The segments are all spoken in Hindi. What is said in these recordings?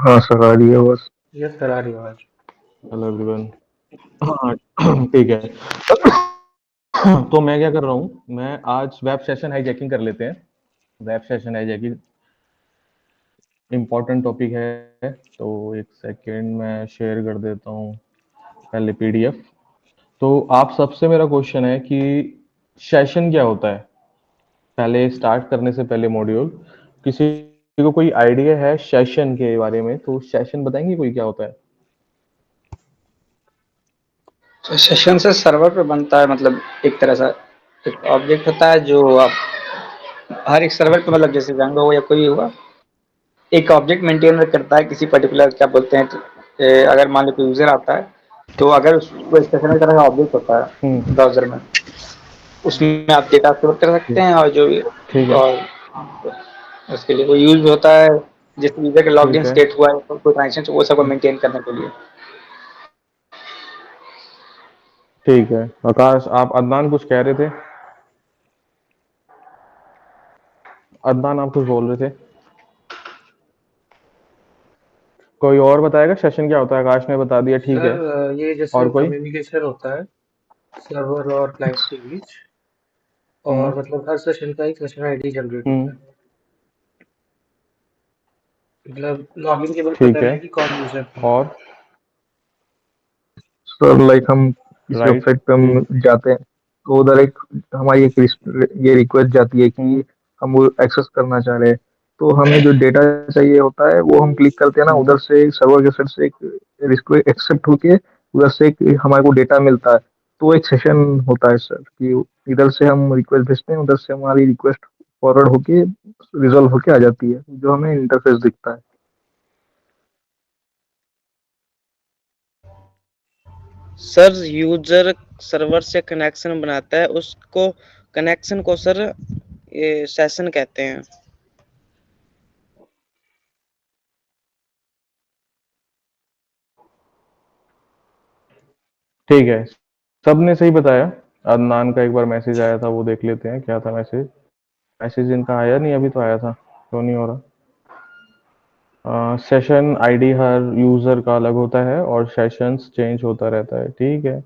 हाँ सर, आ रही है बस। यस सर, आ रही है आवाज। Hello everyone. हाँ ठीक है। तो मैं क्या कर रहा हूँ, मैं आज वेब सेशन हाईजैकिंग कर लेते हैं। Web session hijacking important topic है, तो एक सेकेंड मैं शेयर कर देता हूँ पहले पीडीएफ। तो आप सबसे मेरा क्वेश्चन है कि सेशन क्या होता है। पहले स्टार्ट करने से पहले मॉड्यूल, किसी को कोई आइडिया है सेशन के बारे में? तो सेशन बताएंगे कोई क्या होता है? तो सेशन से सर्वर पे बनता है, मतलब एक तरह से एक ऑब्जेक्ट होता है जो आप हर एक सर्वर पे, मतलब जैसे Django हो या कोई भी हुआ, एक ऑब्जेक्ट मेंटेन करता है किसी पर्टिकुलर, क्या बोलते हैं, अगर मान लो कोई यूजर आता है, तो अगर उसको स्टेशनरी तरह का ऑब्जेक्ट होता है हम्म। ब्राउजर में, उसमें आप डेटा स्टोर कर सकते हैं और जो ठीक है। और उसके लिए वो यूज होता है, जैसे यूजर का लॉग इन ठीक है। स्टेट हुआ है, कोई ट्रांजेक्शन, वो सब मेंटेन करने के लिए। ठीक है। आकाश, आप अदनान कुछ कह रहे थे? अदनान, आप कुछ बोल रहे थे? कोई और बताएगा सेशन क्या होता है? आकाश ने बता दिया, ठीक है। सर ये जैसे और कोई? कम्युनिकेशन होता है सर्वर और क्लाइंट के बीच, हम्म। और मतलब हर सेशन का एक सेशन आईडी जनरेट हम्म। होता है। मतलब लॉगिन के बाद पता ठीक है। लगे कि कौन यूजर था। और? सर लाइक हम किसी राइट। वेबसाइट पे हम जाते हैं, तो उधर एक हमारी एक ये रिक्वेस्ट जाती है हम्म। कि हम वो एक्सेस करना चाह रहे हैं। तो हमें जो डेटा चाहिए होता है वो हम क्लिक करते हैं ना, हम्म। उधर से सर्वर के साइड से एक रिक्वेस्ट एक्सेप्ट होके उधर से एक हमारे को डेटा मिलता है। तो एक सेशन होता है सर, कि इधर से हम रिक्वेस्ट भेजते हैं, उधर से हमारी रिक्वेस्ट फॉरवर्ड होके रिजॉल्व होके आ जाती है, जो हमें इंटरफेस दिखता है। सर यूजर सर्वर से कनेक्शन बनाता है, उसको कनेक्शन को सर ये सेशन कहते हैं। ठीक है, सबने सही बताया। अदनान का एक बार मैसेज आया था, वो देख लेते हैं क्या था मैसेज। मैसेज इनका आया नहीं, अभी तो आया था, क्यों नहीं हो रहा? सेशन आईडी हर यूजर का अलग होता है और सेशंस चेंज होता रहता है, ठीक है।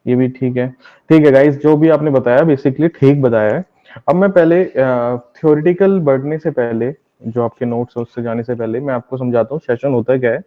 ये भी ठीक है। ठीक है गाइस, जो भी आपने बताया बेसिकली ठीक बताया है। अब मैं पहले थ्योरेटिकल बढ़ने से पहले, जो आपके नोट्स हैं उससे जाने से पहले, मैं आपको समझाता हूँ सेशन होता क्या है।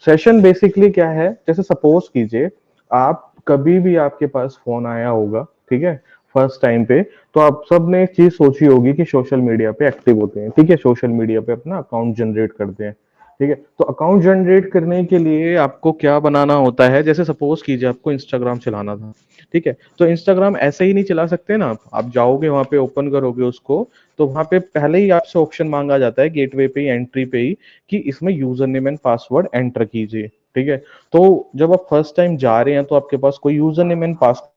सेशन बेसिकली क्या है, जैसे सपोज कीजिए आप कभी भी आपके पास फोन आया होगा, ठीक है, फर्स्ट टाइम पे, तो आप सब ने एक चीज सोची होगी कि सोशल मीडिया पे एक्टिव होते हैं, ठीक है, सोशल मीडिया पे अपना अकाउंट जनरेट करते हैं, ठीक है। तो अकाउंट जनरेट करने के लिए आपको क्या बनाना होता है? जैसे सपोज कीजिए आपको इंस्टाग्राम चलाना था, ठीक है। तो इंस्टाग्राम ऐसे ही नहीं चला सकते ना आप जाओगे वहां पे, ओपन करोगे उसको, तो वहां पे पहले ही आपसे ऑप्शन मांगा जाता है गेटवे पे, एंट्री पे ही, कि इसमें user name and password enter कीजिए, ठीक है। तो जब आप फर्स्ट टाइम जा रहे हैं तो आपके पास कोई यूजर नेम एंड पासवर्ड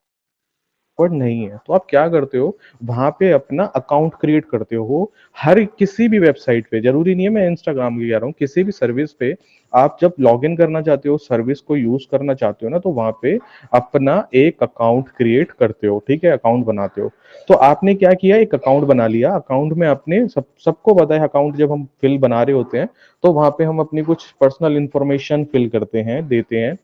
नहीं है, तो आप क्या करते हो, वहां पे अपना अकाउंट क्रिएट करते हो। हर किसी भी वेबसाइट पे, जरूरी नहीं है मैं इंस्टाग्राम की कह रहा हूँ, किसी भी सर्विस पे आप जब लॉग इन करना चाहते हो, सर्विस को यूज करना चाहते हो ना, तो वहां पे अपना एक अकाउंट क्रिएट करते हो, ठीक है, अकाउंट बनाते हो। तो आपने क्या किया, एक अकाउंट बना लिया। अकाउंट में आपने सबको पता है, अकाउंट जब हम फिल बना रहे होते हैं तो वहां पे हम अपनी कुछ पर्सनल इंफॉर्मेशन फिल करते हैं, देते हैं,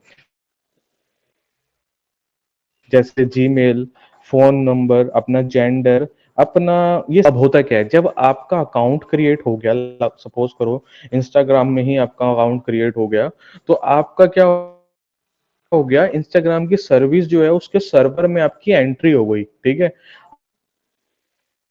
जैसे जीमेल, फोन नंबर, अपना जेंडर, अपना, ये सब होता क्या है जब आपका अकाउंट क्रिएट हो गया, सपोज करो इंस्टाग्राम में ही आपका अकाउंट क्रिएट हो गया, तो आपका क्या हो गया, इंस्टाग्राम की सर्विस जो है उसके सर्वर में आपकी एंट्री हो गई, ठीक है।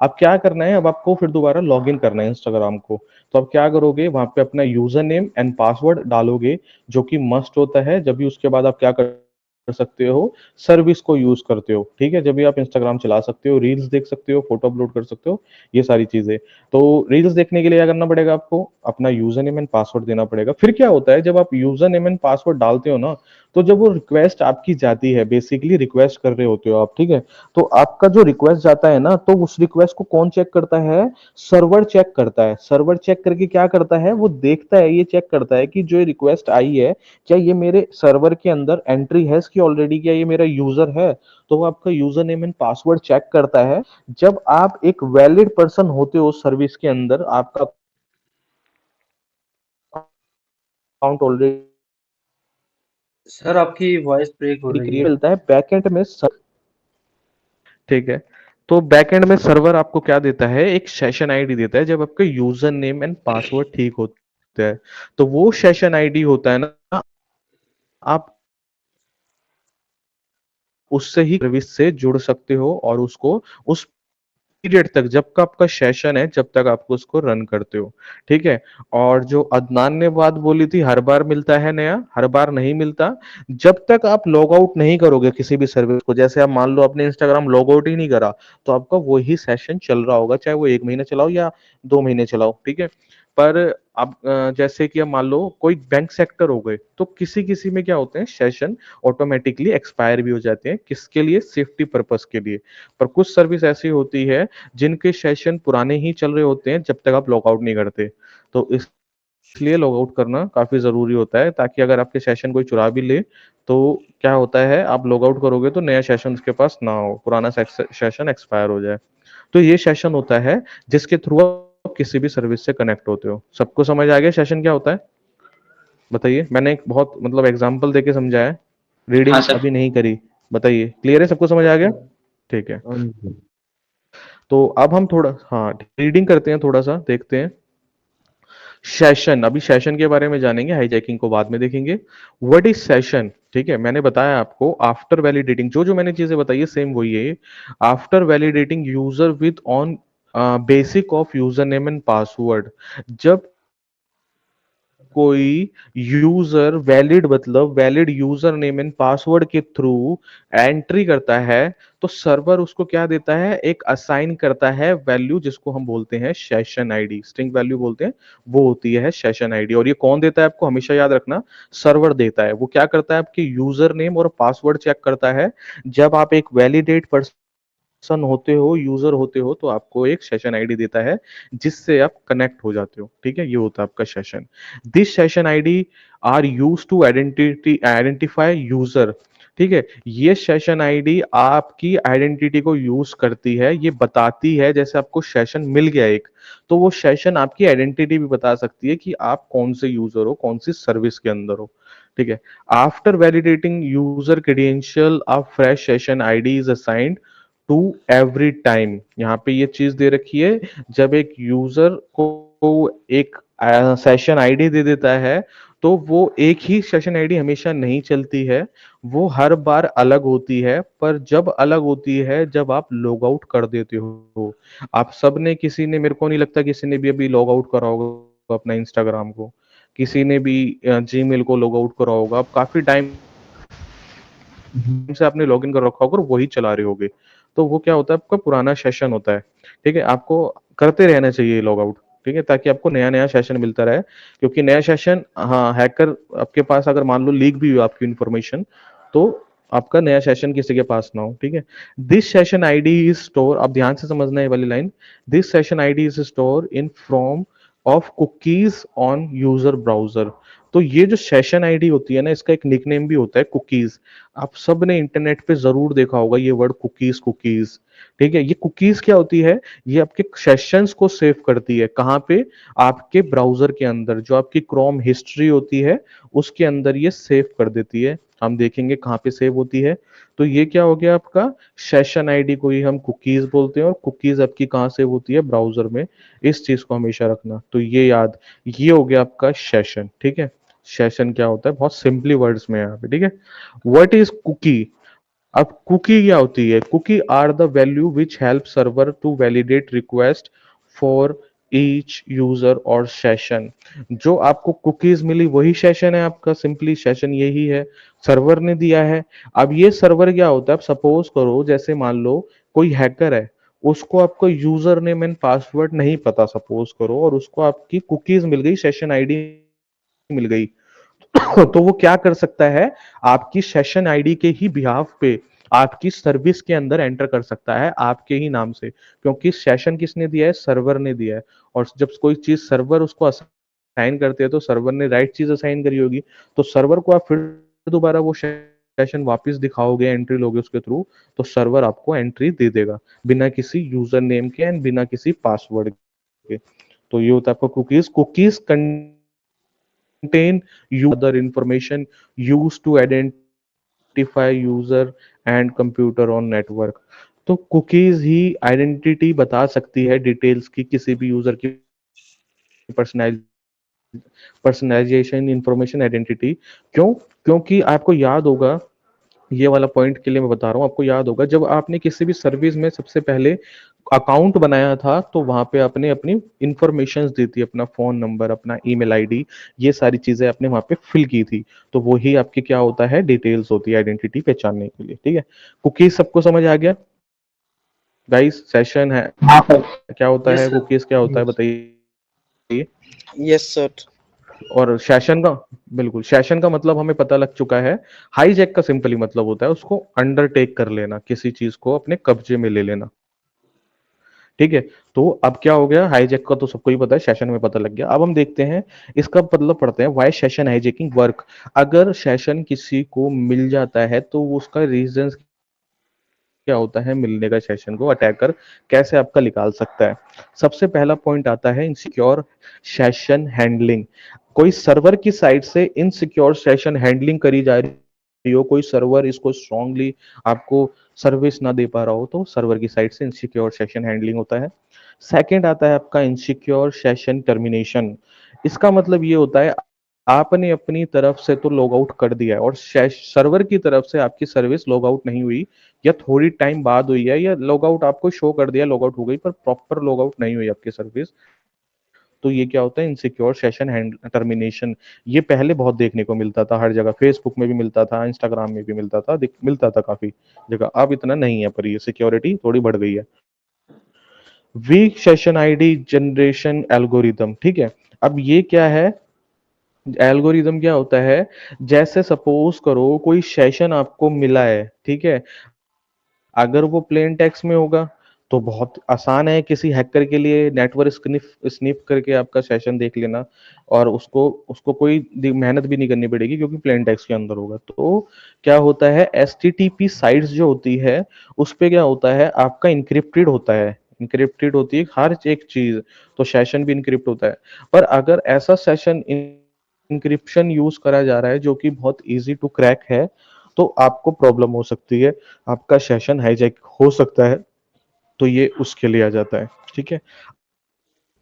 अब क्या करना है, अब आपको फिर दोबारा लॉग इन करना है इंस्टाग्राम को। तो अब क्या करोगे, वहां पे अपना यूजर नेम एंड पासवर्ड डालोगे, जो कि मस्ट होता है। जब भी उसके बाद आप क्या कर सकते हो, सर्विस को यूज करते हो, ठीक है। जब भी आप इंस्टाग्राम चला सकते हो, रील्स देख सकते हो, फोटो अपलोड कर सकते हो, ये सारी चीजें। तो रील्स देखने के लिए क्या करना पड़ेगा, आपको अपना यूजर नेम एंड पासवर्ड देना पड़ेगा। फिर क्या होता है, जब आप यूजर नेम एंड पासवर्ड डालते हो ना, तो जब वो रिक्वेस्ट आपकी जाती है, बेसिकली रिक्वेस्ट कर रहे होते हो आप, ठीक है, तो आपका जो रिक्वेस्ट जाता है ना, तो उस रिक्वेस्ट को कौन चेक करता है? सर्वर चेक करता है। सर्वर चेक करके क्या करता है, वो देखता है, ये चेक करता है कि जो रिक्वेस्ट आई है, क्या ये मेरे सर्वर के अंदर एंट्री है इसकी ऑलरेडी, क्या ये मेरा यूजर है? तो वो आपका user name and password check करता है। जब आप एक वैलिड पर्सन होते हो सर्विस के अंदर, आपका अकाउंट ऑलरेडी सर आपकी वॉइस ब्रेक हो रही क्रिएट है। मिलता है बैकएंड में ठीक है। तो बैकएंड में सर्वर आपको क्या देता है, एक सेशन आईडी देता है जब आपके यूजर नेम एंड पासवर्ड ठीक होता है। तो वो सेशन आईडी होता है ना, आप उससे ही सर्विस से जुड़ सकते हो और उसको उस पीरियड तक जब का आपका सेशन है जब तक आपको उसको रन करते हो। ठीक है। और जो अदनान ने बात बोली थी हर बार मिलता है नया, हर बार नहीं मिलता। जब तक आप लॉग आउट नहीं करोगे किसी भी सर्विस को, जैसे आप मान लो आपने इंस्टाग्राम लॉग आउट ही नहीं करा, तो आपका वही सेशन चल रहा होगा, चाहे वो 1 महीने चलाओ या 2 महीने चलाओ। ठीक है। पर अब जैसे कि अब मान लो कोई बैंक सेक्टर हो गए, तो किसी किसी में क्या होते हैं सेशन ऑटोमेटिकली एक्सपायर भी हो जाते हैं, किसके लिए, सेफ्टी पर्पस के लिए। पर कुछ सर्विस ऐसी होती है जिनके सेशन पुराने ही चल रहे होते हैं जब तक आप लॉग आउट नहीं करते। तो इसलिए लॉग आउट करना काफी जरूरी होता है, ताकि अगर आपके सेशन कोई चुरा भी ले तो क्या होता है, आप लॉग आउट करोगे तो नया सेशन उसके पास ना हो, पुराना सेशन एक्सपायर हो जाए। तो ये सेशन होता है जिसके थ्रू आप किसी भी सर्विस से कनेक्ट होते हो। सबको समझ आ गया सेशन क्या होता है? बताइए, मैंने एक बहुत मतलब एग्जांपल देके समझाया है, हाँ रीडिंग सर। अभी नहीं करी। बताइए, क्लियर है, सबको समझ आ गया? अच्छा। ठीक है। हाँ जी। तो अब हम थोड़ा हाँ रीडिंग करते हैं, थोड़ा सा देखते हैं सेशन। अभी सेशन के बारे में जानेंगे, हाईजैकिंग को बाद में देखेंगे। What is session? ठीक है, मैंने बताया आपको आफ्टर वैलिडेटिंग, जो जो मैंने चीजें बताई है सेम वही है। After validating user with on basic of user name and password, जब कोई यूजर वैलिड मतलब valid user name and password के थ्रू एंट्री करता है, तो सर्वर उसको क्या देता है, एक असाइन करता है वैल्यू, जिसको हम बोलते हैं सेशन आईडी, स्ट्रिंग वैल्यू बोलते हैं, वो होती है सेशन आईडी। और ये कौन देता है आपको हमेशा याद रखना, सर्वर देता है। वो क्या करता है, आपके यूजर नेम और पासवर्ड चेक करता है। जब आप एक वैलिडेट पर्सन होते हो, यूजर होते हो, तो आपको एक सेशन आईडी देता है जिससे आप कनेक्ट हो जाते हो। ठीक है, ये होता है आपका session. This session ID are use to identify user. ठीक है, ये सेशन आईडी आपकी आइडेंटिटी को यूज करती है, ये बताती है, जैसे आपको सेशन मिल गया एक, तो वो सेशन आपकी आइडेंटिटी भी बता सकती है कि आप कौन से यूजर हो, कौन सी सर्विस के अंदर हो। ठीक है। After validating user credential a fresh session ID is assigned to every time. यहाँ पे ये चीज दे रखी है, जब एक यूजर को एक सेशन आईडी दे देता है, तो वो एक ही सेशन आईडी हमेशा नहीं चलती है, वो हर बार अलग होती है। पर जब अलग होती है जब आप लॉग आउट कर देते हो। आप सब ने, किसी ने, मेरे को नहीं लगता किसी ने भी अभी लॉग आउट करा होगा अपना इंस्टाग्राम को, किसी ने भी जीमेल को लॉग आउट करा होगा, आप काफी टाइम से आपने लॉगिन कर रखा होगा और वही चला रहे होगे, तो वो क्या होता है, आपका पुराना सेशन होता है। ठीक है, आपको करते रहना चाहिए लॉग आउट। ठीक है, ताकि आपको नया नया सेशन मिलता रहे, क्योंकि नया सेशन, हाँ, हैकर आपके पास अगर मान लो लीक भी हुआ आपकी इन्फॉर्मेशन, तो आपका नया सेशन किसी के पास ना हो। ठीक है। This session ID is store, आप ध्यान से समझना है ये वाली line, this session ID is store in from of cookies on user browser. तो ये जो सेशन आईडी होती है ना, इसका एक निकनेम भी होता है कुकीज। आप सब ने इंटरनेट पे जरूर देखा होगा ये वर्ड कुकीज, कुकीज। ठीक है, ये कुकीज क्या होती है, ये आपके सेशंस को सेव करती है, कहाँ पे, आपके ब्राउजर के अंदर, जो आपकी क्रोम हिस्ट्री होती है उसके अंदर ये सेव कर देती है। हम देखेंगे कहाँ पे सेव होती है। तो ये क्या हो गया आपका सेशन आईडी को ही हम कुकीज बोलते हैं, और कुकीज आपकी कहाँ सेव होती है, ब्राउजर में। इस चीज को हमेशा रखना, तो ये याद, ये हो गया आपका सेशन। ठीक है, सेशन क्या होता है, बहुत सिंपली वर्ड्स में यहाँ पे। ठीक है। What is cookie? अब कुकी क्या होती है, cookie are the value which help server to validate request for each user और सेशन। जो आपको कुकीज मिली वही सेशन है आपका, सिंपली सेशन यही है, सर्वर ने दिया है। अब ये सर्वर क्या होता है, अब सपोज करो जैसे मान लो कोई हैकर है, उसको आपको यूजर नेम एंड पासवर्ड नहीं पता सपोज करो, और उसको आपकी कुकीज मिल गई, सेशन आईडी मिल गई, तो वो क्या कर सकता है, आपकी सेशन आईडी के ही बिहाफ पे आपकी सर्विस के अंदर एंटर कर सकता है आपके ही नाम से, क्योंकि सेशन किसने दिया है, सर्वर ने दिया है। और जब कोई चीज सर्वर उसको असाइन करते हैं तो सर्वर ने राइट चीज असाइन करी होगी, तो सर्वर को आप फिर दोबारा वो सेशन वापस दिखाओगे, एंट्री लोगे उसके थ्रू, तो सर्वर आपको एंट्री दे देगा बिना किसी यूजर नेम के एंड बिना किसी पासवर्ड के। तो ये होता है आपका cookies. Cookies contain you other information used to identify user and computer on network। तो कुकीज ही आइडेंटिटी बता सकती है डिटेल्स की किसी भी यूजर की पर्सनलाइजेशन इंफॉर्मेशन आइडेंटिटी। क्यों? क्योंकि आपको याद होगा, ये वाला पॉइंट के लिए मैं बता रहा हूँ, आपको याद होगा जब आपने किसी भी सर्विस में सबसे पहले अकाउंट बनाया था तो वहां पे आपने अपनी इंफॉर्मेशन दी थी, अपना फोन नंबर, अपना ईमेल आईडी, ये सारी चीजें आपने वहां पे फिल की थी। तो वही आपकी क्या होता है, डिटेल्स होती है आइडेंटिटी पहचानने के लिए। ठीक है, कुकीज सबको समझ आ गया गाइस? सेशन है हाँ सर। क्या होता यस है, सर। कुकीज क्या होता है Yes. बताइए। Yes sir. और सेशन का, बिल्कुल सेशन का मतलब हमें पता लग चुका है। हाईजैक का सिंपली मतलब होता है उसको अंडरटेक कर लेना, किसी चीज को अपने कब्जे में ले लेना। ठीक है, तो अब क्या हो गया, हाईजैक का तो सबको ही पता है, सेशन में पता लग गया। अब हम देखते हैं इसका मतलब पढ़ते हैं, व्हाई सेशन हाईजैकिंग वर्क। अगर सेशन किसी को मिल जाता है तो उसका रीजन क्या होता है मिलने का, सेशन को अटैकर कैसे आपका निकाल सकता है। सबसे पहला पॉइंट आता है इनसिक्योर सेशन हैंडलिंग। कोई सर्वर की साइड से इनसिक्योर सेशन हैंडलिंग करी जा रही हो, कोई सर्वर इसको स्ट्रांगली आपको सर्विस ना दे पा रहा हो, तो सर्वर की साइड से इनसिक्योर सेशन हैंडलिंग होता है। सेकंड आता है आपका इनसिक्योर सेशन टर्मिनेशन। इसका मतलब ये होता है आपने अपनी तरफ से तो लॉग आउट कर दिया है और सर्वर की तरफ से आपकी सर्विस लॉग आउट नहीं हुई, या थोड़ी टाइम बाद हुई है, या लॉग आउट आपको शो कर दिया लॉग आउट हो गई पर प्रॉपर लॉग आउट नहीं हुई आपकी सर्विस। तो ये क्या होता है, इनसिक्योर सेशन हैंड टर्मिनेशन। ये पहले बहुत देखने को मिलता था हर जगह, फेसबुक में भी मिलता था, इंस्टाग्राम में भी मिलता था, मिलता था काफी जगह। अब इतना नहीं है, पर ये सिक्योरिटी थोड़ी बढ़ गई है। Weak session ID generation algorithm. ठीक है, अब ये क्या है, एल्गोरिदम क्या होता है, जैसे सपोज करो कोई सेशन आपको मिला है, ठीक है, अगर वो प्लेन टेक्स्ट में होगा तो बहुत आसान है किसी हैकर के लिए नेटवर्क स्निप करके आपका सेशन देख लेना, और उसको उसको कोई मेहनत भी नहीं करनी पड़ेगी क्योंकि प्लेन टेक्स्ट के अंदर होगा। तो क्या होता है, एचटीटीपी साइट्स जो होती है उस पे क्या होता है, आपका इंक्रिप्टेड होता है, इंक्रिप्टेड होती है हर एक चीज, तो सेशन भी इंक्रिप्ट होता है। पर अगर ऐसा सेशन इंक्रिप्शन यूज करा जा रहा है जो कि बहुत इजी टू क्रैक है, तो आपको प्रॉब्लम हो सकती है, आपका सेशन हाईजैक हो सकता है, तो ये उसके लिए आ जाता है। ठीक है,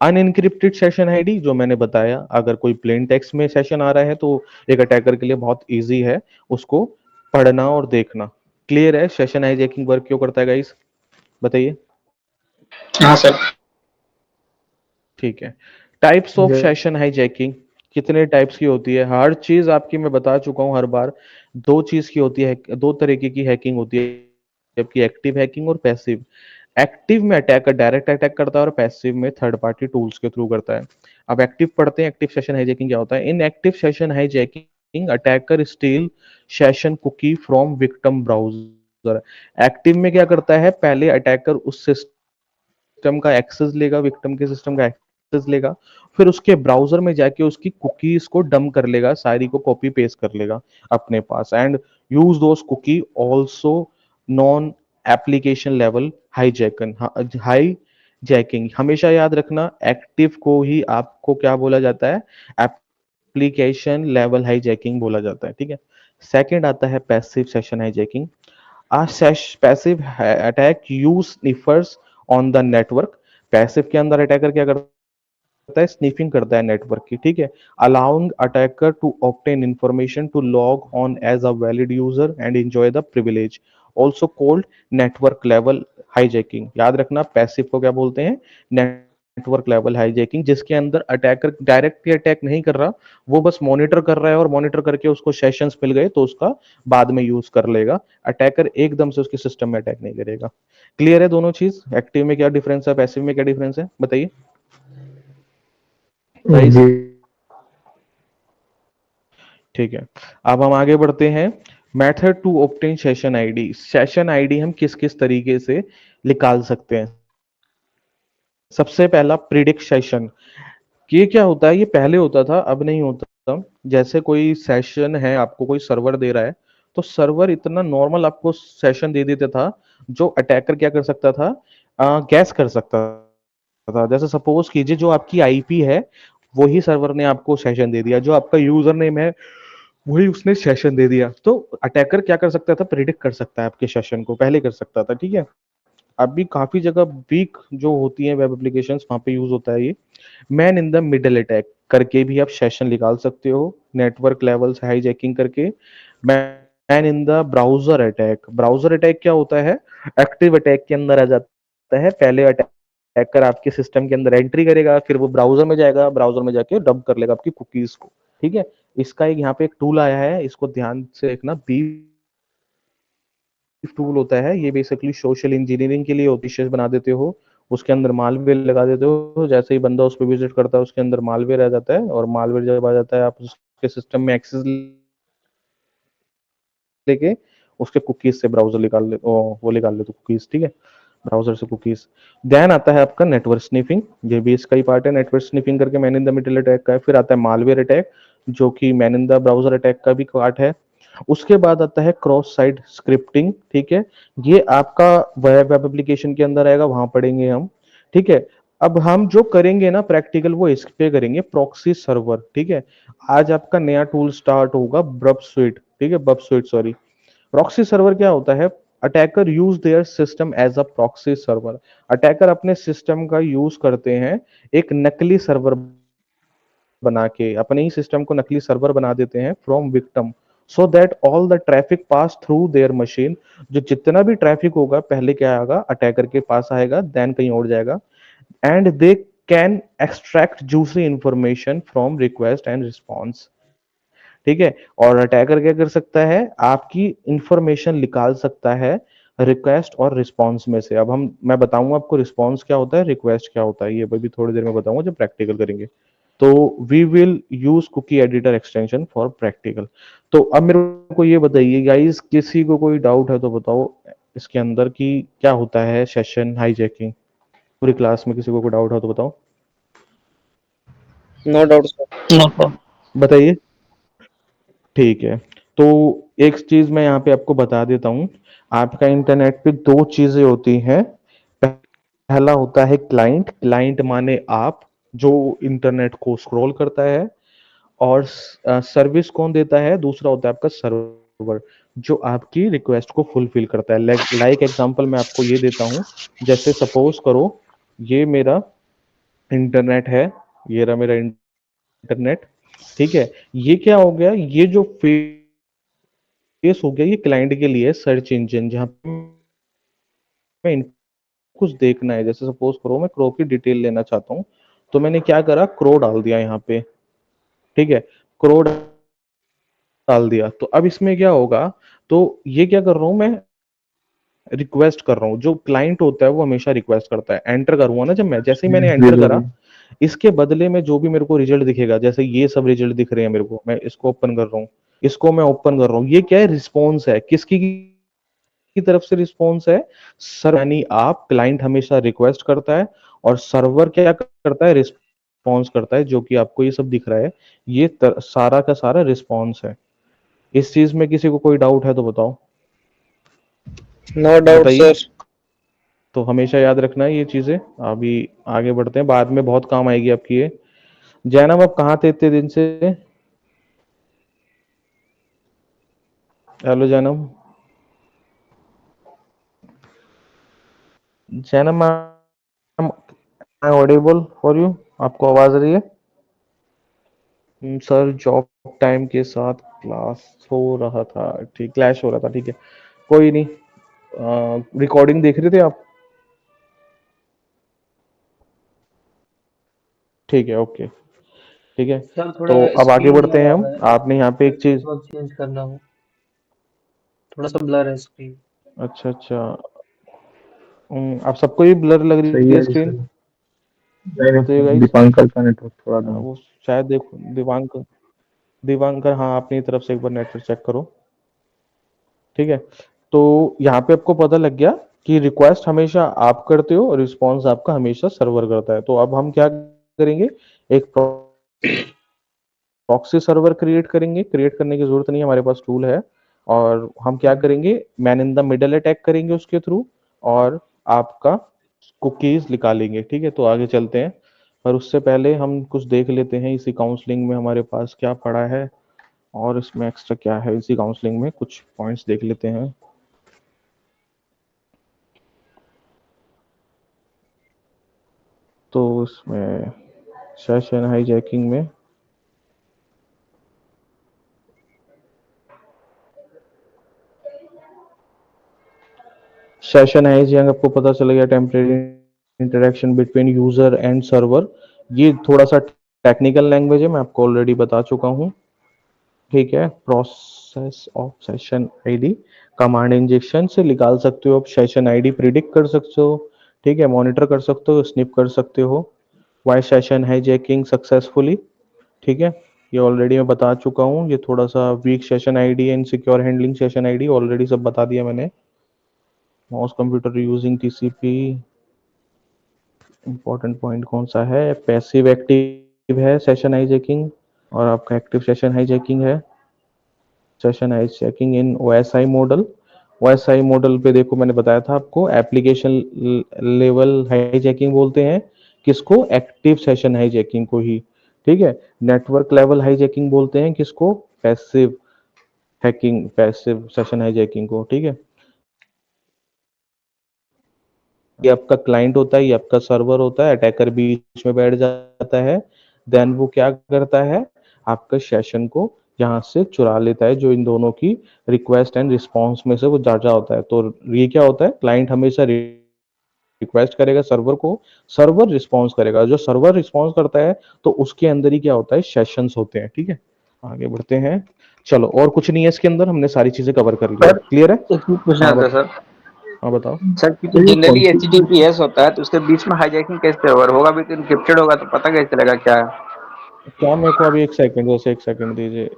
अनइनक्रिप्टेड सेशन आईडी जो मैंने बताया, अगर कोई प्लेन टेक्स्ट में सेशन आ रहा है तो एक अटैकर के लिए बहुत इजी है उसको पढ़ना और देखना। क्लियर है सेशन हाईजैकिंग वर्क क्यों करता है गाइस, बताइए। हाँ सर। ठीक है, types of Yes. Session hijacking कितने टाइप्स की होती है, हर चीज आपकी मैं बता चुका हूं हर बार। दो चीज की होती है, दो तरीके की हैकिंग होती है, जबकि एक्टिव हैकिंग और पैसिव। एक्टिव में अटैकर डायरेक्ट अटैक करता है और पैसिव में थर्ड पार्टी टूल्स के थ्रू करता है। अब एक्टिव पढ़ते हैं, एक्टिव सेशन हाईजैकिंग क्या होता है। In active session hijacking attacker steal session cookie from victim browser. Active में क्या करता है, पहले अटैकर उस सिस्टम का एक्सेस लेगा, विक्टिम के सिस्टम का एक्सेस लेगा, फिर उसके ब्राउजर में जाके उसकी कुकीज को डंप कर लेगा, सारी को कॉपी पेस्ट कर लेगा अपने पास, and use those cookie also non application level hijacking. Hijacking हमेशा याद रखना, एक्टिव को ही आपको क्या बोला जाता है, एप्लीकेशन लेवल हाईजैकिंग बोला जाता है। ठीक है, सेकंड आता है passive session hijacking. Passive attack use sniffers on the network. Passive के अंदर अटैकर क्या करता है, स्निफिंग करता है नेटवर्क की। ठीक है, allowing attacker to obtain information to log on as a valid user and enjoy the privilege, also called network level hijacking. याद रखना पैसिव को क्या बोलते हैं, नेटवर्क लेवल हाईजैकिंग, जिसके अंदर अटैकर डायरेक्टली अटैक नहीं कर रहा, वो बस मॉनिटर कर रहा है और मॉनिटर करके उसको सेशंस मिल गए तो उसका बाद में यूज कर लेगा, अटैकर एकदम से उसके सिस्टम में अटैक नहीं करेगा। क्लियर है दोनों चीज, एक्टिव में क्या डिफरेंस है, पैसिव में क्या डिफरेंस है, बताइए गाइस। जी. ठीक है, अब हम आगे बढ़ते हैं। Method to obtain session ID. Session ID हम किस किस तरीके से निकाल सकते हैं। सबसे पहला प्रिडिक्ट सेशन। ये क्या होता है, ये पहले होता था अब नहीं होता। जैसे कोई सेशन है, आपको कोई सर्वर दे रहा है, तो सर्वर इतना नॉर्मल आपको सेशन दे देता था जो अटैकर क्या कर सकता था, गैस कर सकता था। जैसे सपोज कीजिए जो आपकी आईपी है वही सर्वर ने आपको सेशन दे दिया, जो आपका यूजर नेम है वही उसने सेशन दे दिया। तो अटैकर क्या कर सकता था, प्रिडिक्ट कर सकता है आपके सेशन को, पहले कर सकता था, ठीक है। अभी काफी जगह वीक जो होती है वेब एप्लीकेशंस, वहां पे यूज होता है ये man in the middle attack करके भी आप सेशन निकाल सकते हो, नेटवर्क लेवल्स हाईजैकिंग करके। Man in the browser attack, browser attack क्या होता है, एक्टिव अटैक के अंदर आ जाता है। पहले अटैकर आपके सिस्टम के अंदर एंट्री करेगा, फिर वो ब्राउजर में जाएगा, ब्राउजर में जाके डंप कर लेगा आपकी कुकीज को, ठीक है। इसका एक यहाँ पे एक टूल आया है, इसको ध्यान से देखना, बीफ टूल होता है ये। बेसिकली सोशल इंजीनियरिंग के लिए ऑफिशियल बना देते हो, उसके अंदर मालवेयर लगा देते हो, जैसे ही बंदा उस पर विजिट करता है उसके अंदर मालवेयर आ जाता है, और मालवेयर जब आ जाता है आप उसके सिस्टम में एक्सेस लेके उसके कुकीज से ब्राउजर निकाल ले, वो निकाल लेते कुकीज, ठीक है, ब्राउजर से कुकीज। देन आता है आपका नेटवर्क स्निफिंग, ये भी इसका ही पार्ट है, नेटवर्क स्निफिंग करके man in the middle attack का है। फिर आता है मालवेयर अटैक, जो कि man in the browser attack का भी पार्ट है। उसके बाद आता है क्रॉस साइट स्क्रिप्टिंग, ठीक है, ये आपका वेब एप्लीकेशन के अंदर आएगा, वहां पढ़ेंगे हम, ठीक है। अब हम जो करेंगे ना प्रैक्टिकल, वो इस पे करेंगे, प्रॉक्सी सर्वर, ठीक है। आज आपका नया टूल स्टार्ट होगा, बब स्वीट, ठीक है, बब स्वीट सॉरी। प्रॉक्सी सर्वर क्या होता है, attacker use their system as a proxy server. Attacker अपने सिस्टम का यूज करते हैं एक नकली सर्वर बना के, अपने ही सिस्टम को नकली सर्वर बना देते हैं from victim, so that all the traffic pass through their machine. जो जितना भी ट्रैफिक होगा पहले क्या आएगा, अटैकर के पास आएगा, देन कहीं और जाएगा, and they can extract juicy information from request and response, ठीक है। और अटैकर क्या कर सकता है, आपकी इंफॉर्मेशन निकाल सकता है रिक्वेस्ट और रिस्पॉन्स में से। अब हम मैं बताऊंगा आपको रिस्पॉन्स क्या होता है, रिक्वेस्ट क्या होता है, ये भी थोड़ी देर में बताऊंगा जब प्रैक्टिकल करेंगे। तो we will use cookie editor extension for practical. तो अब मेरे को ये बताइए गाइस, किसी को कोई डाउट है तो बताओ इसके अंदर कि क्या होता है सेशन हाईजैकिंग, पूरी क्लास में किसी को कोई डाउट है तो बताओ। No doubt sir. बताइए, ठीक है। तो एक चीज मैं यहाँ पे आपको बता देता हूँ, आपका इंटरनेट पे दो चीजें होती हैं। पहला होता है क्लाइंट, क्लाइंट माने आप जो इंटरनेट को स्क्रॉल करता है, और सर्विस कौन देता है, दूसरा होता है आपका सर्वर जो आपकी रिक्वेस्ट को फुलफिल करता है। लाइक एग्जांपल मैं आपको ये देता हूँ, जैसे सपोज करो ये मेरा इंटरनेट है, ये रहा मेरा इंटरनेट, ठीक है। ये क्या हो गया, ये जो फेस हो गया ये क्लाइंट के लिए सर्च इंजन, जहां पे मैं कुछ देखना है, जैसे सपोज करो मैं क्रो की डिटेल लेना चाहता हूँ, तो मैंने क्या करा, क्रो डाल दिया यहाँ पे, ठीक है, क्रो डाल दिया। तो अब इसमें क्या होगा, तो ये क्या कर रहा हूं मैं, रिक्वेस्ट कर रहा हूँ। जो क्लाइंट होता है वो हमेशा रिक्वेस्ट करता है, एंटर करूंगा ना जब मैं, जैसे ही मैंने जी एंटर जी करा, जी। इसके बदले में जो भी मेरे को रिजल्ट दिखेगा, जैसे ये सब रिजल्ट दिख रहे हैं मेरे को, मैं इसको ओपन कर रहा हूँ, इसको मैं ओपन कर रहा हूँ, ये क्या है, रिस्पॉन्स है, किसकी की तरफ से रिस्पॉन्स है, सर यानी आप, क्लाइंट हमेशा रिक्वेस्ट करता है और सर्वर क्या करता है, रिस्पॉन्स करता है, जो कि आपको ये सब दिख रहा है, ये सारा का सारा रिस्पॉन्स है। इस चीज में किसी को कोई डाउट है तो बताओ। नो डाउट बताइए। सर। तो हमेशा याद रखना है ये चीजें। अभी आगे बढ़ते हैं, बाद में बहुत काम आएगी आपकी ये। जैनब आप कहाँ थे इतने दिन से? Hello Zainab, Zainab ma'am, Audible for you, आपको आवाज आ रही है? सर जॉब टाइम के साथ क्लास हो रहा था, ठीक, क्लैश हो रहा था, ठीक है, कोई नहीं। रिकॉर्डिंग देख रहे थे आप? ठीक है, ओके, ठीक है। सर थोड़ा तो अब आगे स्क्रीन बढ़ते ब्लर हैं आ हम, रहा है, आपने यहाँ पे एक चीज, नेटवर्क चेंज करना हो, थोड़ा सा ब्लर है स्क्रीन। अच्छा अच्छा, आप सबको ही ब्लर लग सही रही है है स्क्रीन? सर। नहीं बताइए नहीं, गाइस। दीपांकर का नेटवर्क थोड़ा डाउन। वो शायद देखो, दिवांकर, दिवांकर हाँ, अपनी तरफ से एक बार नेटवर्क चेक करो, ठीक है। तो यहाँ पे आपको पता लग गया कि रिक्वेस्ट हमेशा आप करते हो और रिस्पॉन्स आपका हमेशा सर्वर करता है। तो अब हम क्या करेंगे, एक प्रॉक्सी सर्वर क्रिएट करेंगे, क्रिएट करने की जरूरत नहीं है, हमारे पास टूल है। और हम क्या करेंगे, man in the middle attack करेंगे उसके थ्रू, और आपका कुकीज निकालेंगे, ठीक है। तो आगे चलते हैं, पर उससे पहले हम कुछ देख लेते हैं इसी काउंसलिंग में हमारे पास क्या पड़ा है और इसमें एक्स्ट्रा क्या है। इसी काउंसलिंग में कुछ पॉइंट्स देख लेते हैं। तो इसमें सेशन हाईजैकिंग में सेशन हाईजैक आपको पता चल गया, temporary interaction between user and server. ये थोड़ा सा टेक्निकल लैंग्वेज है, मैं आपको ऑलरेडी बता चुका हूँ। ठीक है, process of session ID, command injection से निकाल सकते हो आप सेशन आईडी, प्रिडिक्ट कर सकते हो। ठीक है, मॉनिटर कर सकते हो, स्निप कर सकते हो। Why session hijacking successfully. ठीक है, ये ऑलरेडी मैं बता चुका हूँ। ये थोड़ा सा weak session ID and secure handling session ID already सब बता दिया मैंने। Mouse computer using TCP, important point कौन सा है? पैसिव एक्टिव है सेशन हाईजैकिंग और आपका एक्टिव सेशन हाईजैकिंग है। Session hijacking in OSI model, OSI model पे देखो मैंने बताया था आपको, एप्लीकेशन लेवल हाईजैकिंग बोलते हैं किसको? एक्टिव सेशन हाईजैकिंग को ही। ठीक है, नेटवर्क लेवल हाईजैकिंग बोलते हैं किसको? Passive hacking, passive session hijacking को। ठीक है, ये आपका क्लाइंट होता है, ये आपका सर्वर होता है, अटैकर बीच में बैठ जाता है। देन वो क्या करता है? आपका सेशन को यहाँ से चुरा लेता है, जो इन दोनों की रिक्वेस्ट एंड रिस्पॉन्स में से वो जा होता है। तो ये क्या होता है? क्लाइंट हमेशा रिक्वेस्ट करेगा सर्वर को, सर्वर रिस्पॉन्स करेगा। जो सर्वर रिस्पॉन्स करता है तो उसके अंदर ही क्या होता है? सेशंस होते हैं। ठीक है, आगे बढ़ते हैं। चलो, और कुछ नहीं है इसके अंदर, हमने सारी चीजें कवर कर लिया। सर क्लियर है? एक चीज पूछना हाँ था सर। हाँ बताओ। सर क्योंकि सर ये जनरली कॉन्फ़िगरेशन HTTPS होता है तो उसके बीच में हाईजैकिंग कैसे होगा? होगा भी तो इनक्रिप्टेड होगा, तो पता कैसे चलेगा क्या है? क्या, मेरे को अभी एक सेकंड, बस एक सेकंड दीजिए।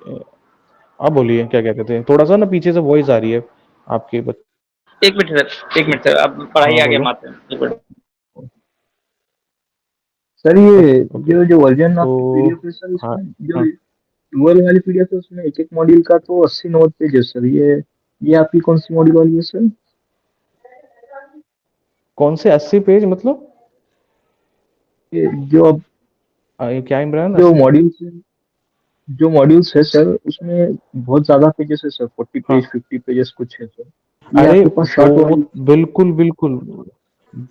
आप बोलिए क्या कहते थे? थोड़ा सा ना पीछे से वॉइस आ रही है आपके एक मिनट सर, एक मिनट सर, अब पढ़ाई हाँ आगे बोलो। मारते हैं, एक मिनट। सर, ये ओके ओके। जो जो वर्जन तो आपकी पीडीएफ है सर, हाँ इसमें जो हाँ, डुअल वाली पीडीएफ है उसमें एक एक मॉड्यूल का तो 80 पेज है सर। ये आपकी कौन सी मॉड्यूल वाली है सर? कौन से 80 पेज मतलब? ये जो अब ये क्या इमरान, जो 80? मॉड्यूल्स जो मॉड्यूल्स है सर, उसमें बहुत ज्यादा पेजेस है सर, 40 पेज, हाँ, 50 पेजेस कुछ है सर। ये अरे आपके पास शॉर्ट वो वाली? बिल्कुल बिल्कुल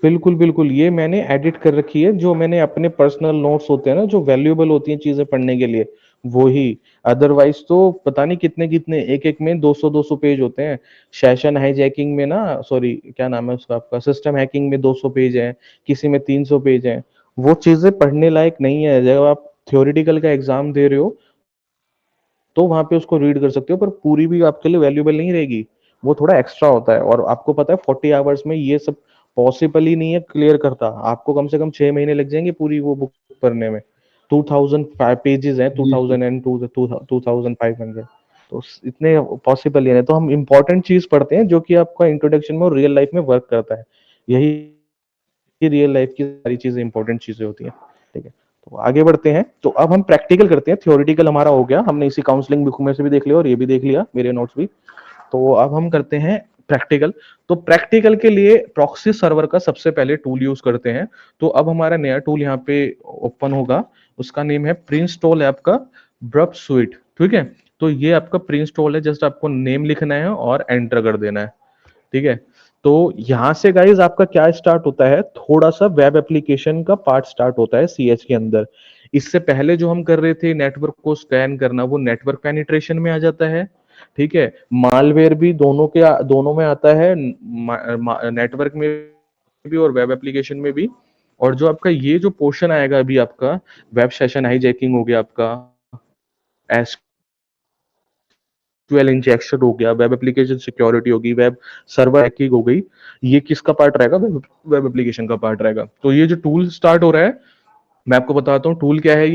बिल्कुल बिल्कुल, ये मैंने एडिट कर रखी है। जो मैंने अपने पर्सनल नोट्स होते हैं ना, जो वैल्यूएबल होती हैं चीजें पढ़ने के लिए, वो ही। अदरवाइज तो पता नहीं कितने कितने, एक एक में 200 पेज होते हैं। सेशन हाईजैकिंग में ना, सॉरी क्या नाम है उसका आपका, सिस्टम हैकिंग में 200 पेज है, किसी में 300 पेज है। वो चीजें पढ़ने लायक नहीं है। जब आप थ्योरेटिकल का एग्जाम दे रहे हो तो वहां पे उसको रीड कर सकते हो, पर पूरी भी आपके लिए वैल्यूएबल नहीं रहेगी। वो थोड़ा एक्स्ट्रा होता है, और आपको पता है 40 आवर्स में ये सब पॉसिबल ही नहीं है क्लियर करता। आपको कम से कम 6 महीने लग जाएंगे पूरी वो बुक पढ़ने में। 2005 पेजेस हैं, टू जी सर। Thousand and 2500। तो इतने पॉसिबल ही नहीं। तो हम इंपॉर्टेंट चीज पढ़ते हैं जो कि आपका इंट्रोडक्शन में और रियल लाइफ में वर्क करता है। यही रियल लाइफ की सारी चीजें इंपॉर्टेंट चीजें होती हैं। ठीक है, तो आगे बढ़ते हैं। तो अब हम प्रैक्टिकल करते हैं। थ्योरेटिकल हमारा हो गया, हमने इसी काउंसलिंग बुक में से भी देख लिया और ये भी देख लिया, मेरे नोट्स भी। तो अब हम करते हैं प्रैक्टिकल। तो प्रैक्टिकल के लिए प्रॉक्सी सर्वर का सबसे पहले टूल यूज करते हैं। तो अब हमारा नया टूल यहाँ पे ओपन होगा, उसका नेम है प्रिंस्टॉल ऐप का ब्रब स्वीट। ठीक है, तो ये आपका प्रिंस्टॉल है, जस्ट आपको नेम लिखना है और एंटर कर देना है। ठीक है, तो यहां से गाइज आपका क्या स्टार्ट होता है? थोड़ा सा वेब एप्लीकेशन का पार्ट स्टार्ट होता है सीएच के अंदर। इससे पहले जो हम कर रहे थे नेटवर्क को स्कैन करना, वो नेटवर्क पेनिट्रेशन में आ जाता है। ठीक है, मालवेयर भी दोनों में आता है, नेटवर्क में भी और वेब एप्लीकेशन में भी। और जो आपका ये जो पोर्शन आएगा अभी आपका, वेब सेशन हाईजैकिंग हो गया आपका, एसक्यूएल इंजेक्शन हो गया, वेब एप्लीकेशन सिक्योरिटी होगी, वेब सर्वर हैकिंग हो गई, ये किसका पार्ट रहेगा? वेब एप्लीकेशन का पार्ट रहेगा। तो ये जो टूल स्टार्ट हो रहा है, मैं आपको बताता हूँ टूल क्या है।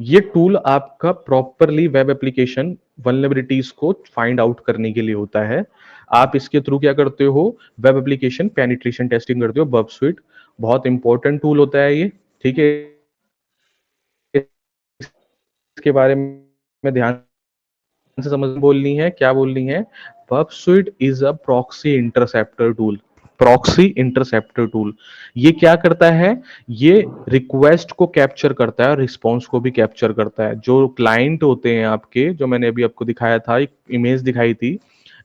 ये टूल आपका प्रॉपरली वेब एप्लीकेशन वल्नरेबिलिटीज को फाइंड आउट करने के लिए होता है। आप इसके थ्रू क्या करते हो? वेब एप्लीकेशन पेनिट्रेशन टेस्टिंग करते हो, बर्ब स्वीट। बहुत इंपॉर्टेंट टूल होता है ये। ठीक है, इसके बारे में ध्यान से समझ बोलनी है, क्या बोलनी है? Burp Suite is a proxy interceptor tool. Proxy interceptor tool. ये क्या करता है, ये रिक्वेस्ट को कैप्चर करता है और रिस्पॉन्स को भी कैप्चर करता है। जो क्लाइंट होते हैं आपके, जो मैंने अभी आपको दिखाया था, एक इमेज दिखाई थी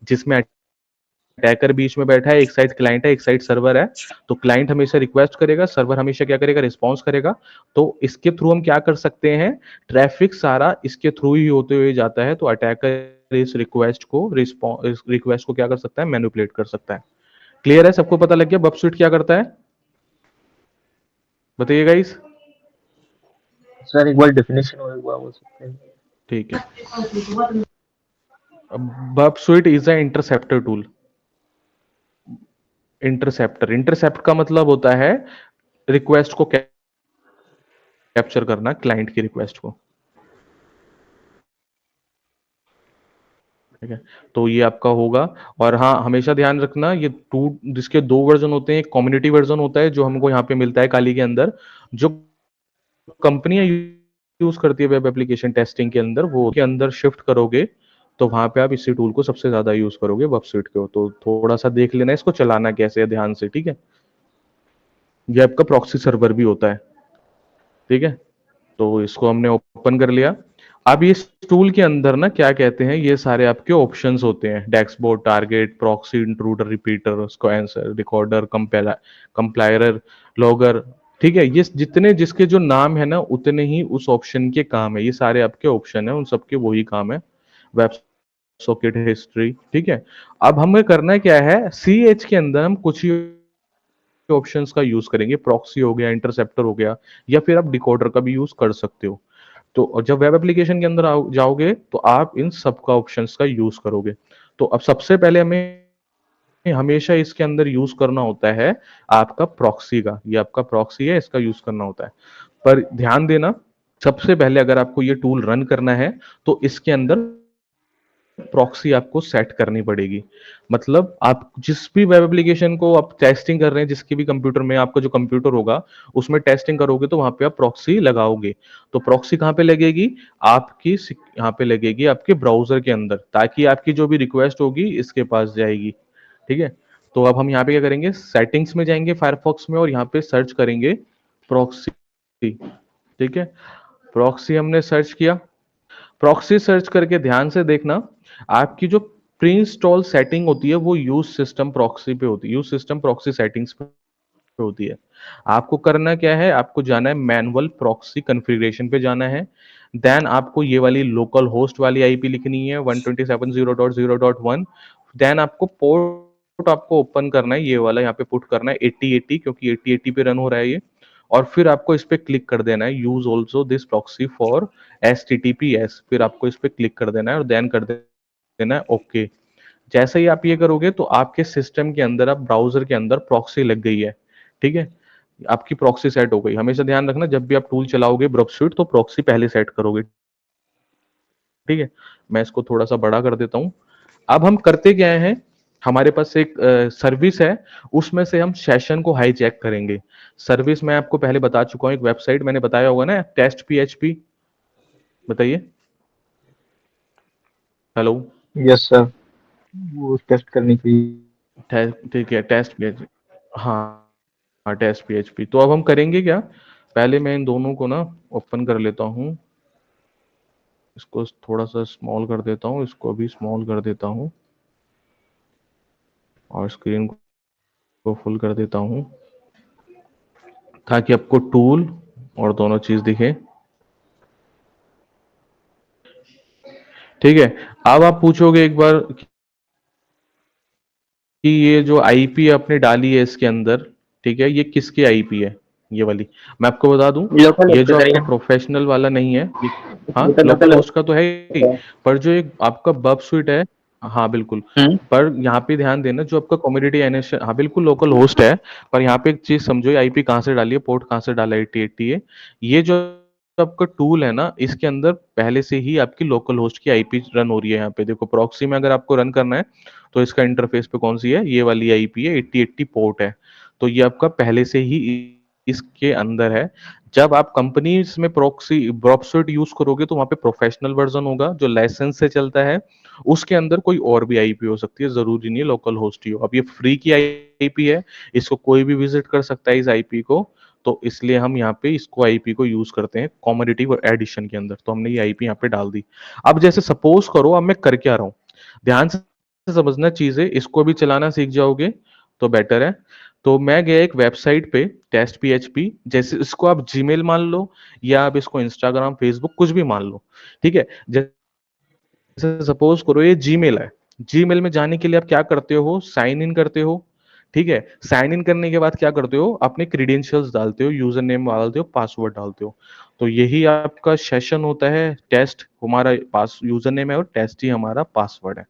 जिसमें अटैकर बीच में बैठा है, एक साइड क्लाइंट है एक साइड सर्वर है। तो क्लाइंट हमेशा रिक्वेस्ट करेगा, सर्वर हमेशा क्या करेगा, रिस्पॉन्स करेगा। तो इसके थ्रू हम क्या कर सकते हैं, ट्रैफिक सारा इसके थ्रू ही होते हुए जाता है। तो अटैकर इस रिक्वेस्ट को क्या कर सकता है, मैनिपुलेट कर सकता है। क्लियर है, सबको पता लग गया बब स्विट क्या करता है, बताइए गाइस। सर एक बार डेफिनेशन और एक बार बोल सकते हैं? ठीक है, बब sweet is a interceptor tool. Intercept का मतलब होता है रिक्वेस्ट को कैप्चर करना, क्लाइंट की रिक्वेस्ट को। ठीक है, तो ये आपका होगा। और हाँ, हमेशा ध्यान रखना, ये टू जिसके दो वर्जन होते हैं, एक कम्युनिटी वर्जन होता है जो हमको यहाँ पे मिलता है काली के अंदर, जो कंपनियां यूज करती है वेब एप्लीकेशन टेस्टिंग के अंदर, वो के अंदर शिफ्ट करोगे तो वहां पे आप इसी टूल को सबसे ज्यादा यूज करोगे वेबसाइट के। तो थोड़ा सा देख लेना इसको चलाना कैसे है ध्यान से, ठीक है। ये आपका प्रॉक्सी सर्वर भी होता है, ठीक है। तो इसको हमने ओपन कर लिया। अब इस टूल के अंदर ना क्या कहते हैं, ये सारे आपके ऑप्शंस होते हैं, dashboard, target, proxy, intruder, repeater, उसको आंसर, रिकॉर्डर, कंप्लायर, लॉगर। ठीक है, ये जितने जिसके जो नाम है ना, उतने ही उस ऑप्शन के काम है। ये सारे आपके ऑप्शन है, उन सबके वही काम है। वेब सॉकेट हिस्ट्री, ठीक है। अब हमें करना क्या है, सी एच के अंदर हम कुछ ही ऑप्शंस का यूज करेंगे। प्रॉक्सी हो गया, इंटरसेप्टर हो गया, या फिर आप डिकोडर का भी यूज कर सकते हो। तो और जब वेब एप्लीकेशन के अंदर जाओगे तो आप इन सब का ऑप्शंस का यूज करोगे। तो अब सबसे पहले हमें हमेशा इसके अंदर यूज करना होता है आपका प्रॉक्सी का। ये आपका प्रॉक्सी है, इसका यूज करना होता है। पर ध्यान देना, सबसे पहले अगर आपको ये टूल रन करना है तो इसके अंदर प्रॉक्सी आपको सेट करनी पड़ेगी। मतलब आप जिस भी वेब एप्लीकेशन को आप टेस्टिंग कर रहे हैं, जिसके भी कंप्यूटर में, आपका जो कंप्यूटर होगा उसमें टेस्टिंग करोगे तो वहां पे आप प्रॉक्सी लगाओगे। तो प्रॉक्सी कहां पे लगेगी, आपकी यहाँ पे लगेगी आपके ब्राउजर के अंदर, ताकि आपकी जो भी रिक्वेस्ट होगी इसके पास जाएगी। ठीक है, तो अब हम यहाँ पे क्या करेंगे, सेटिंग्स में जाएंगे फायरफॉक्स में और यहाँ पे सर्च करेंगे प्रॉक्सी। ठीक है, प्रॉक्सी हमने सर्च किया। प्रॉक्सी सर्च करके ध्यान से देखना, आपकी जो प्री इंस्टॉल सेटिंग होती है वो यूज सिस्टम प्रॉक्सी पे होती है, यूज सिस्टम प्रॉक्सी सेटिंग्स पे होती है। आपको करना क्या है, आपको जाना है मैनुअल प्रॉक्सी कॉन्फ़िगरेशन पे जाना है। देन आपको ये वाली लोकल होस्ट वाली आईपी लिखनी है 127.0.0.1। देन आपको पोर्ट आपको ओपन करना है, ये वाला यहाँ पे पुट करना है 8080, क्योंकि 8080 पे रन हो रहा है ये। और फिर आपको इस पे क्लिक कर देना है, use also this proxy for HTTPS। फिर आपको इस पे क्लिक कर देना है और देन कर देना है ओके। जैसे ही आप ये करोगे तो आपके सिस्टम के अंदर, आप ब्राउजर के अंदर प्रॉक्सी लग गई है। ठीक है, आपकी प्रॉक्सी सेट हो गई। हमेशा ध्यान रखना, जब भी आप टूल चलाओगे ब्रॉक्सुइट तो प्रॉक्सी पहले सेट करोगे। ठीक है, मैं इसको थोड़ा सा बड़ा कर देता हूं। अब हम करते क्या हैं, हमारे पास एक सर्विस है, उसमें से हम सेशन को हाईजैक करेंगे। सर्विस मैं आपको पहले बता चुका हूं, एक वेबसाइट मैंने बताया होगा ना, टेस्ट PHP। बताइए, हेलो। यस सर, वो टेस्ट करने के लिए। ठीक है, टेस्ट PHP, हाँ हाँ, टेस्ट PHP। तो अब हम करेंगे क्या, पहले मैं इन दोनों को ना ओपन कर लेता हूँ। इसको थोड़ा सा स्मॉल कर देता हूँ, इसको भी स्मॉल कर देता हूँ, और स्क्रीन को फुल कर देता हूँ, ताकि आपको टूल और दोनों चीज दिखे। ठीक है, अब आप पूछोगे एक बार कि ये जो आईपी आपने डाली है इसके अंदर, ठीक है, ये किसकी आईपी है, ये वाली। मैं आपको बता दूं, लोकल ये होस्ट पे जो आपका करिए। प्रोफेशनल वाला नहीं है हाँ, लोकल लोकल होस्ट होस्ट का तो है ही, पे। पर जो एक आपका बब स्विट है, हाँ बिल्कुल। पर यहाँ पे ध्यान देना, जो आपका कम्युनिटी एनएस, हाँ बिल्कुल लोकल होस्ट है। पर यहाँ पे एक चीज समझो, आईपी कहाँ से डाली है, पोर्ट कहाँ से डाला है, 8080 है। ये जो आपका टूल है ना, इसके अंदर पहले से ही आपकी लोकल होस्ट की आईपी रन हो रही है। यहाँ पे देखो, प्रॉक्सी में अगर आपको रन करना है तो इसका इंटरफेस पे कौन सी है, ये वाली आईपी है, 8080 पोर्ट है। तो ये आपका पहले से ही इसके अंदर है। जब आप कंपनीज में प्रॉक्सी ब्रॉपसुइट यूज करोगे तो वहां पे प्रोफेशनल वर्जन होगा जो लाइसेंस से चलता है। उसके अंदर कोई और भी आईपी हो सकती है, जरूरी नहीं है लोकल होस्ट ही हो। अब ये फ्री की आईपी है, इसको कोई भी विजिट कर सकता है इस आईपी को। तो इसलिए हम यहाँ पे इसको आईपी को यूज करते हैं कॉमोडिटी एडिशन के अंदर। तो हमने ये आईपी यहाँ पे डाल दी। अब जैसे सपोज करो, अब मैं कर क्या रहा हूँ, ध्यान से समझना चीजें, इसको भी चलाना सीख जाओगे तो बेटर है। तो मैं गया एक वेबसाइट पे, टेस्ट पीएचपी, जैसे इसको आप जीमेल मान लो या आप इसको इंस्टाग्राम फेसबुक कुछ भी मान लो, ठीक है। जैसे सपोज करो ये जीमेल है, जीमेल में जाने के लिए आप क्या करते हो, साइन इन करते हो, ठीक है। साइन इन करने के बाद क्या करते हो, अपने क्रीडेंशियल्स डालते हो, यूजर नेम डालते हो, पासवर्ड डालते हो। तो यही आपका सेशन होता है टेस्ट, हमारा पास यूजर नेम है और टेस्ट ही हमारा पासवर्ड है,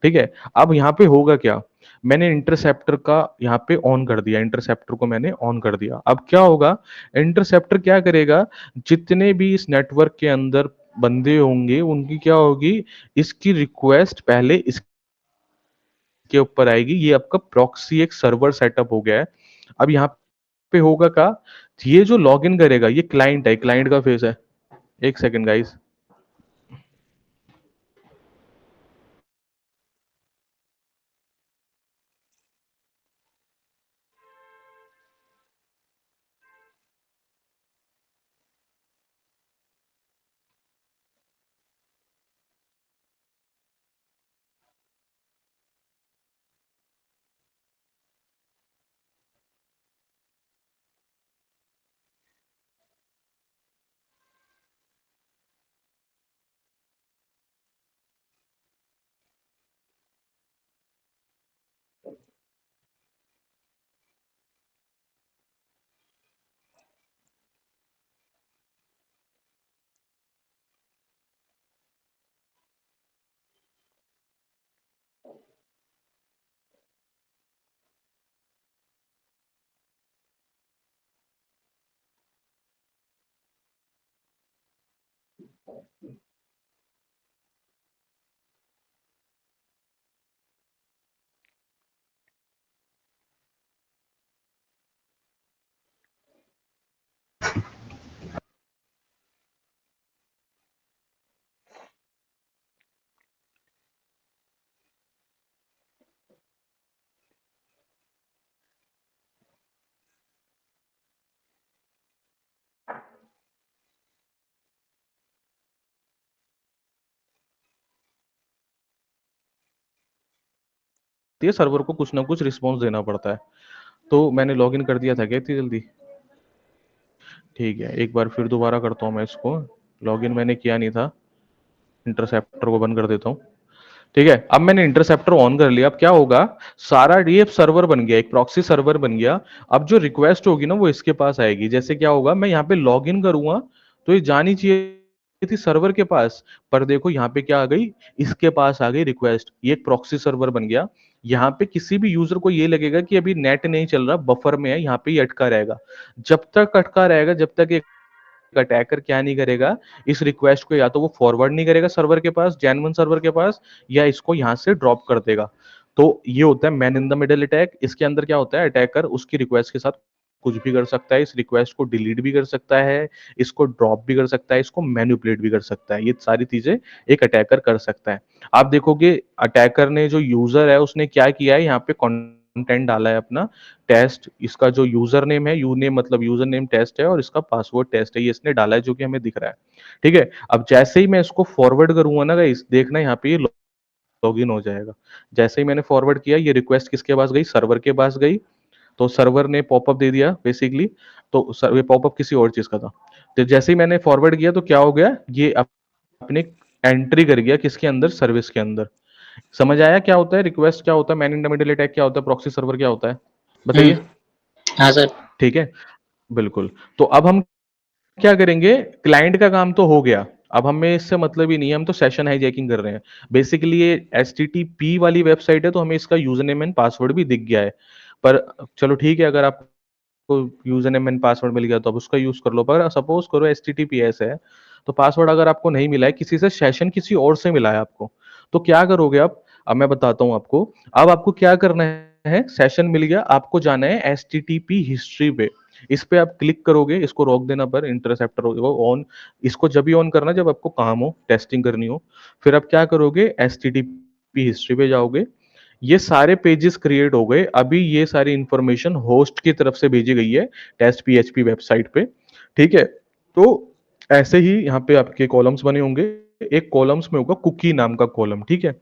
ठीक है। अब यहाँ पे होगा क्या, मैंने इंटरसेप्टर का यहाँ पे ऑन कर दिया, इंटरसेप्टर को मैंने ऑन कर दिया। अब क्या होगा, इंटरसेप्टर क्या करेगा, जितने भी इस नेटवर्क के अंदर बंदे होंगे उनकी क्या होगी, इसकी रिक्वेस्ट पहले इसके ऊपर आएगी। ये आपका प्रॉक्सी एक सर्वर सेटअप हो गया है। अब यहाँ पे होगा क्या, ये जो लॉगिन करेगा ये क्लाइंट है, क्लाइंट का फेस है। एक सेकेंड गाइस, ये सर्वर को कुछ ना कुछ रिस्पॉन्स देना पड़ता है। तो मैंने लॉगिन कर दिया था क्या इतनी जल्दी, ठीक है। एक बार फिर दोबारा करता हूँ मैं इसको, लॉगिन मैंने किया नहीं था, इंटरसेप्टर को बंद कर देता हूँ, ठीक है। अब मैंने इंटरसेप्टर ऑन कर लिया। अब क्या होगा, सारा डीएफ सर्वर बन गया, एक प्रॉक्सी सर्वर बन गया। अब जो रिक्वेस्ट होगी ना वो इसके पास आएगी। जैसे क्या होगा, मैं यहाँ पे लॉग इन करूंगा तो ये जानी चाहिए थी सर्वर के पास, पर देखो यहाँ पे क्या आ गई, इसके पास आ गई रिक्वेस्ट। ये एक प्रॉक्सी सर्वर बन गया। यहाँ पे किसी भी यूजर को ये लगेगा कि अभी नेट नहीं चल रहा, बफर में है, यहाँ पे ये अटका रहेगा। जब तक अटका रहेगा, जब तक ये अटैकर क्या नहीं करेगा, इस रिक्वेस्ट को या तो वो फॉरवर्ड नहीं करेगा सर्वर के पास, जेन्युइन सर्वर के पास, या इसको यहां से ड्रॉप कर देगा। तो ये होता है man in the middle attack. इसके अंदर क्या होता है, अटैकर उसकी रिक्वेस्ट के साथ कुछ भी कर सकता है, इस रिक्वेस्ट को डिलीट भी कर सकता है, इसको ड्रॉप भी कर सकता है, इसको मैनिपुलेट भी कर सकता है। ये सारी चीजें एक अटैकर कर सकता है। आप देखोगे अटैकर ने, जो यूजर है उसने क्या किया है, यहाँ पे कंटेंट डाला है अपना टेस्ट, इसका जो यूजर नेम है, यू नेम मतलब यूजर नेम टेस्ट है और इसका पासवर्ड टेस्ट है, ये इसने डाला है जो कि हमें दिख रहा है, ठीक है। अब जैसे ही मैं इसको फॉरवर्ड करूंगा ना गाइस, देखना यहाँ पे ये लॉगिन हो जाएगा। जैसे ही मैंने फॉरवर्ड किया, ये रिक्वेस्ट किसके पास गई, सर्वर के पास गई। तो सर्वर ने पॉपअप दे दिया बेसिकली। तो ये पॉपअप किसी और चीज का था। तो जैसे ही मैंने फॉरवर्ड किया तो क्या हो गया, ये अपने एंट्री कर गया किसके अंदर, सर्विस के अंदर। समझ आया क्या होता है रिक्वेस्ट, क्या होता है man in the middle attack, क्या होता है प्रॉक्सी सर्वर, क्या होता है, बताइए। हाँ सर। ठीक है, बिल्कुल। तो अब हम क्या करेंगे, क्लाइंट का काम तो हो गया, अब हमें इससे मतलब ही नहीं है, हम तो सेशन हाईजैकिंग कर रहे हैं। बेसिकली ये एचटीटीपी वाली वेबसाइट है तो हमें इसका यूजर नेम एंड पासवर्ड भी दिख गया है। पर चलो ठीक है, अगर आपको यूजर नेम एंड पासवर्ड मिल गया तो आप उसका यूज कर लो। पर सपोज करो एचटीटीपीएस है, तो पासवर्ड अगर आपको नहीं मिला है, किसी से सेशन किसी और से मिला है आपको, तो क्या करोगे आप, अब मैं बताता हूं आपको। अब आपको क्या करना है, सेशन मिल गया, आपको जाना है एचटीटीपी हिस्ट्री पे। इस पे आप क्लिक करोगे, इसको रोक देना पर इंटरसेप्टर होगा ऑन। इसको जब भी ऑन करना जब आपको काम हो, टेस्टिंग करनी हो। फिर आप क्या करोगे, HTTP हिस्ट्री पे जाओगे। ये सारे पेजेस क्रिएट हो गए। अभी ये सारी इंफॉर्मेशन होस्ट की तरफ से भेजी गई है टेस्ट PHP वेबसाइट पे, ठीक है। तो ऐसे ही यहाँ पे आपके कॉलम्स बने होंगे। एक कॉलम्स में होगा कुकी नाम का कॉलम, ठीक है।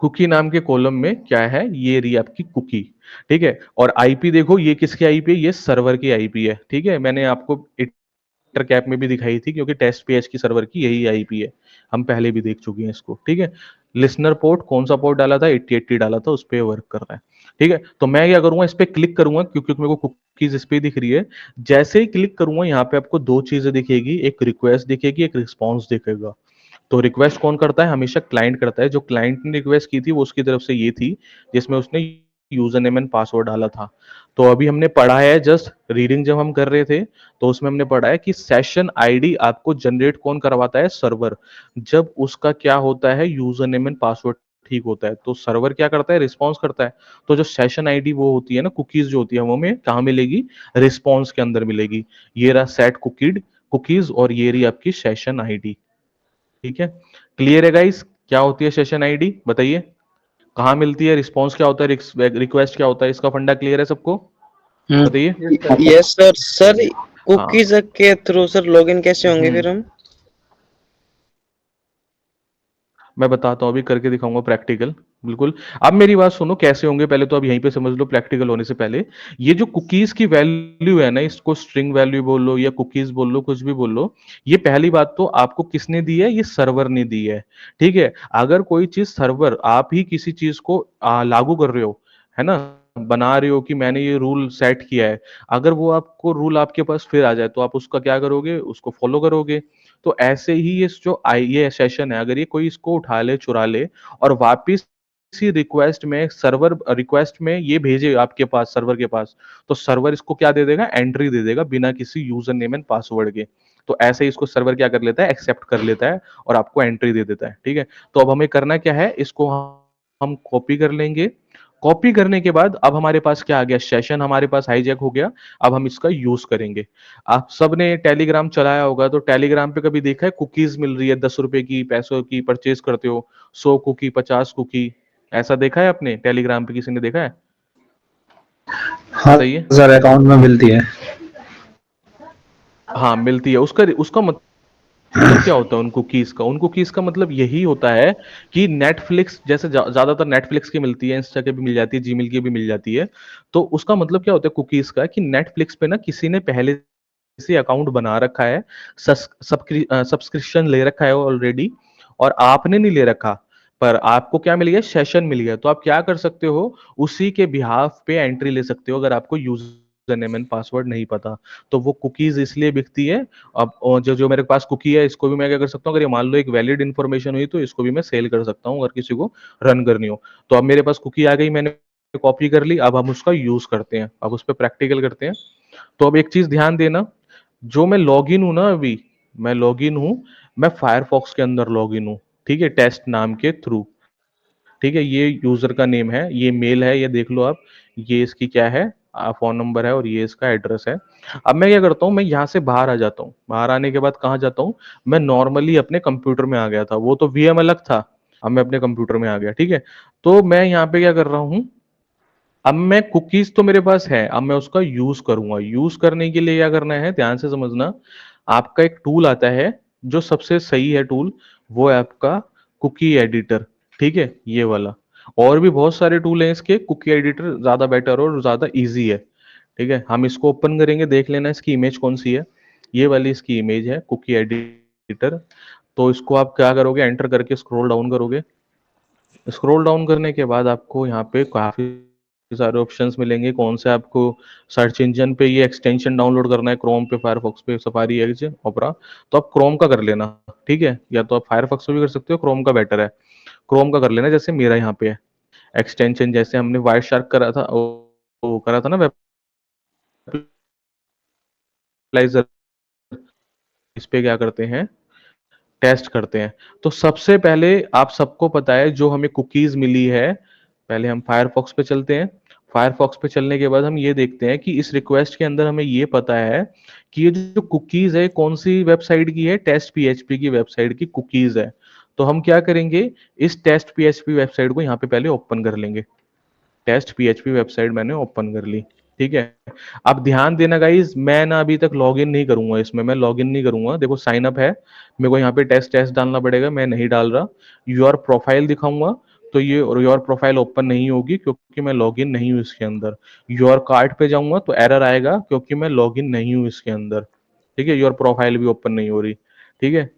कुकी नाम के कॉलम में क्या है, ये रही आपकी कुकी, ठीक है। और आईपी देखो, ये किसकी आईपी है, ये सर्वर की आईपी है, ठीक है। मैंने आपको कैप में भी दिखाई थी, क्योंकि टेस्ट पेज की सर्वर की यही आईपी है। हम पहले भी देख चुके हैं इसको, ठीक है। लिसनर पोर्ट कौन सा पोर्ट डाला था, 8080 डाला था, उस पर वर्क कर रहा है, ठीक है। तो मैं क्या करूंगा, इस पे क्लिक करूंगा, क्योंकि मेरे को कुकीज इस पे दिख रही है। जैसे ही क्लिक करूंगा, यहाँ पे आपको दो चीजें दिखेगी, एक रिक्वेस्ट दिखेगी, एक रिस्पॉन्स दिखेगा। तो रिक्वेस्ट कौन करता है, हमेशा क्लाइंट करता है। जो क्लाइंट ने रिक्वेस्ट की थी वो उसकी तरफ से ये थी, जिसमें उसने यूजर नेम एंड पासवर्ड डाला था। तो अभी हमने पढ़ा है, जस्ट रीडिंग जब हम कर रहे थे, तो उसमें हमने पढ़ा है कि सेशन आईडी आपको जनरेट कौन करवाता है, सर्वर। जब उसका क्या होता है, यूजर नेम एंड पासवर्ड ठीक होता है, तो सर्वर क्या करता है, रिस्पॉन्स करता है। तो जो सेशन आईडी वो होती है ना, कुकीज जो होती है, वो हमें कहाँ मिलेगी, रिस्पॉन्स के अंदर मिलेगी। ये रहा सेट कुकीड कुकीज, और ये रही आपकी सेशन आईडी, ठीक है। क्लियर है गाइस, क्या होती है सेशन आईडी, बताइए कहाँ मिलती है, रिस्पॉन्स क्या होता है, रिक्वेस्ट क्या होता है, इसका फंडा क्लियर है सबको, बताइए। Yes sir. Yes sir. Sir हाँ, कुकीज के थ्रू सर लॉगिन कैसे होंगे फिर हम? मैं बताता हूँ, अभी करके दिखाऊंगा प्रैक्टिकल, बिल्कुल। अब मेरी बात सुनो, कैसे होंगे पहले तो अब यहीं पे समझ लो, प्रैक्टिकल होने से पहले। ये जो कुकीज की वैल्यू है ना, इसको स्ट्रिंग वैल्यू बोल लो या कुकीज बोल लो, कुछ भी बोल लो, ये पहली बात तो आपको किसने दी है, ये सर्वर ने दी है, ठीक है। अगर कोई चीज सर्वर, आप ही किसी चीज को लागू कर रहे हो, है ना, बना रहे हो कि मैंने ये रूल सेट किया है, अगर वो आपको रूल आपके पास फिर आ जाए, तो आप उसका क्या करोगे, उसको फॉलो करोगे। तो ऐसे ही ये जो ये सेशन है, अगर ये कोई इसको उठा ले, चुरा ले, और वापिस इसी रिक्वेस्ट में, सर्वर रिक्वेस्ट में ये भेजे आपके पास, सर्वर के पास, तो सर्वर इसको क्या दे देगा, एंट्री दे देगा, बिना किसी यूजर नेम एंड पासवर्ड के। तो ऐसे ही इसको सर्वर क्या कर लेता है, एक्सेप्ट कर लेता है, और आपको एंट्री दे देता है, ठीक है। तो अब हमें करना क्या है, इसको हम कॉपी कर लेंगे। कॉपी करने के बाद अब हमारे पास क्या आ गया, सेशन हमारे पास हाईजैक हो गया। अब हम इसका यूज करेंगे। आप सबने टेलीग्राम चलाया होगा, तो टेलीग्राम पे कभी देखा है कुकीज मिल रही है 10 रुपए की, पैसों की, परचेज करते हो 100 कुकी, 50 कुकी, ऐसा देखा है आपने, टेलीग्राम पे किसी ने देखा है, हाँ बताइए। सर, अकाउंट में मिलती है। हाँ, मिलती है। उसका उसका मतलब क्या होता है, उन कुकीज का, उन कुकीज का मतलब यही होता है कि नेटफ्लिक्स जैसे ज्यादातर नेटफ्लिक्स की मिलती है, इंस्टा की भी मिल जाती है, जीमेल की भी मिल जाती है। तो उसका मतलब क्या होता है कुकीज का, कि नेटफ्लिक्स पे ना किसी ने पहले से अकाउंट बना रखा है, सब्सक्रिप्शन ले रखा है ऑलरेडी, और आपने नहीं ले रखा, पर आपको क्या मिल गया, सेशन मिल गया। तो आप क्या कर सकते हो, उसी के बिहाफ पे एंट्री ले सकते हो, अगर आपको यूजर नेम एंड पासवर्ड नहीं पता। तो वो कुकीज इसलिए बिकती है। अब और जो जो मेरे पास कुकी है, इसको भी मैं क्या कर सकता हूँ, अगर ये मान लो एक वैलिड इन्फॉर्मेशन हुई, तो इसको भी मैं सेल कर सकता हूँ, अगर किसी को रन करनी हो। तो अब मेरे पास कुकी आ गई, मैंने कॉपी कर ली, अब हम उसका यूज करते हैं, अब उस पर प्रैक्टिकल करते हैं। तो अब एक चीज ध्यान देना, जो मैं लॉगिन हूं ना, अभी मैं लॉगिन हूं, मैं फायरफॉक्स के अंदर लॉगिन हूं, ठीक है, टेस्ट नाम के थ्रू, ठीक है। ये यूजर का नेम है, ये मेल है, ये देख लो आप, ये इसकी क्या है, फोन नंबर है, और ये इसका एड्रेस है। अब मैं क्या करता हूँ, मैं यहाँ से बाहर आ जाता हूँ। बाहर आने के बाद कहाँ जाता हूँ, मैं नॉर्मली अपने कंप्यूटर में आ गया था, वो तो वीएम अलग था, अब मैं अपने कंप्यूटर में आ गया, ठीक है। तो मैं यहाँ पे क्या कर रहा हूँ, अब मैं कुकीज तो मेरे पास है, अब मैं उसका यूज करूंगा। यूज करने के लिए क्या करना है, ध्यान से समझना। आपका एक टूल आता है, जो सबसे सही है टूल, वो है आपका कुकी एडिटर, ठीक है, ये वाला। और भी बहुत सारे टूल हैं इसके, कुकी एडिटर ज्यादा बेटर और ज्यादा इजी है, ठीक है। हम इसको ओपन करेंगे, देख लेना इसकी इमेज कौन सी है, ये वाली इसकी इमेज है, कुकी एडिटर। तो इसको आप क्या करोगे, एंटर करके स्क्रॉल डाउन करोगे। स्क्रॉल डाउन करने के बाद आपको यहाँ पे काफी सारे ऑप्शंस मिलेंगे, कौन से आपको सर्च इंजन पे ये एक्सटेंशन डाउनलोड करना है, क्रोम पे, फायरफॉक्स पे, सफारी, एज, ओपरा, तो आप क्रोम का कर लेना, ठीक है। या तो आप फायरफॉक्स पे भी कर सकते हो, क्रोम का बेटर है। क्रोम का कर लेना, जैसे मेरा यहाँ पे है एक्सटेंशन, जैसे हमने वायर शार्क करा था, वो करा था ना, वेब इस पे क्या करते हैं, टेस्ट करते हैं। तो सबसे पहले आप सबको पता है, जो हमें कुकीज मिली है, पहले हम फायरफॉक्स पे चलते हैं। फायरफॉक्स पे चलने के बाद हम ये देखते हैं कि इस रिक्वेस्ट के अंदर हमें ये पता है कि ये जो कुकीज है कौन सी वेबसाइट की है, टेस्ट पीएचपी की वेबसाइट की कुकीज है। तो हम क्या करेंगे, इस टेस्ट पीएचपी वेबसाइट को यहाँ पे पहले ओपन कर लेंगे। टेस्ट पीएचपी वेबसाइट मैंने ओपन कर ली, ठीक है। अब ध्यान देना गाइस, मैं ना अभी तक लॉगिन नहीं करूंगा इसमें, मैं लॉगिन नहीं करूंगा। देखो साइन अप है, मेरे को यहाँ पे टेस्ट टेस्ट डालना पड़ेगा, मैं नहीं डाल रहा। योर प्रोफाइल दिखाऊंगा तो ये योर प्रोफाइल ओपन नहीं होगी क्योंकि मैं लॉगिन नहीं हूँ इसके अंदर। योर कार्ड पे जाऊंगा तो एरर आएगा क्योंकि मैं लॉगिन नहीं हूँ इसके अंदर, ठीक है। योर प्रोफाइल भी ओपन नहीं हो रही, ठीक है।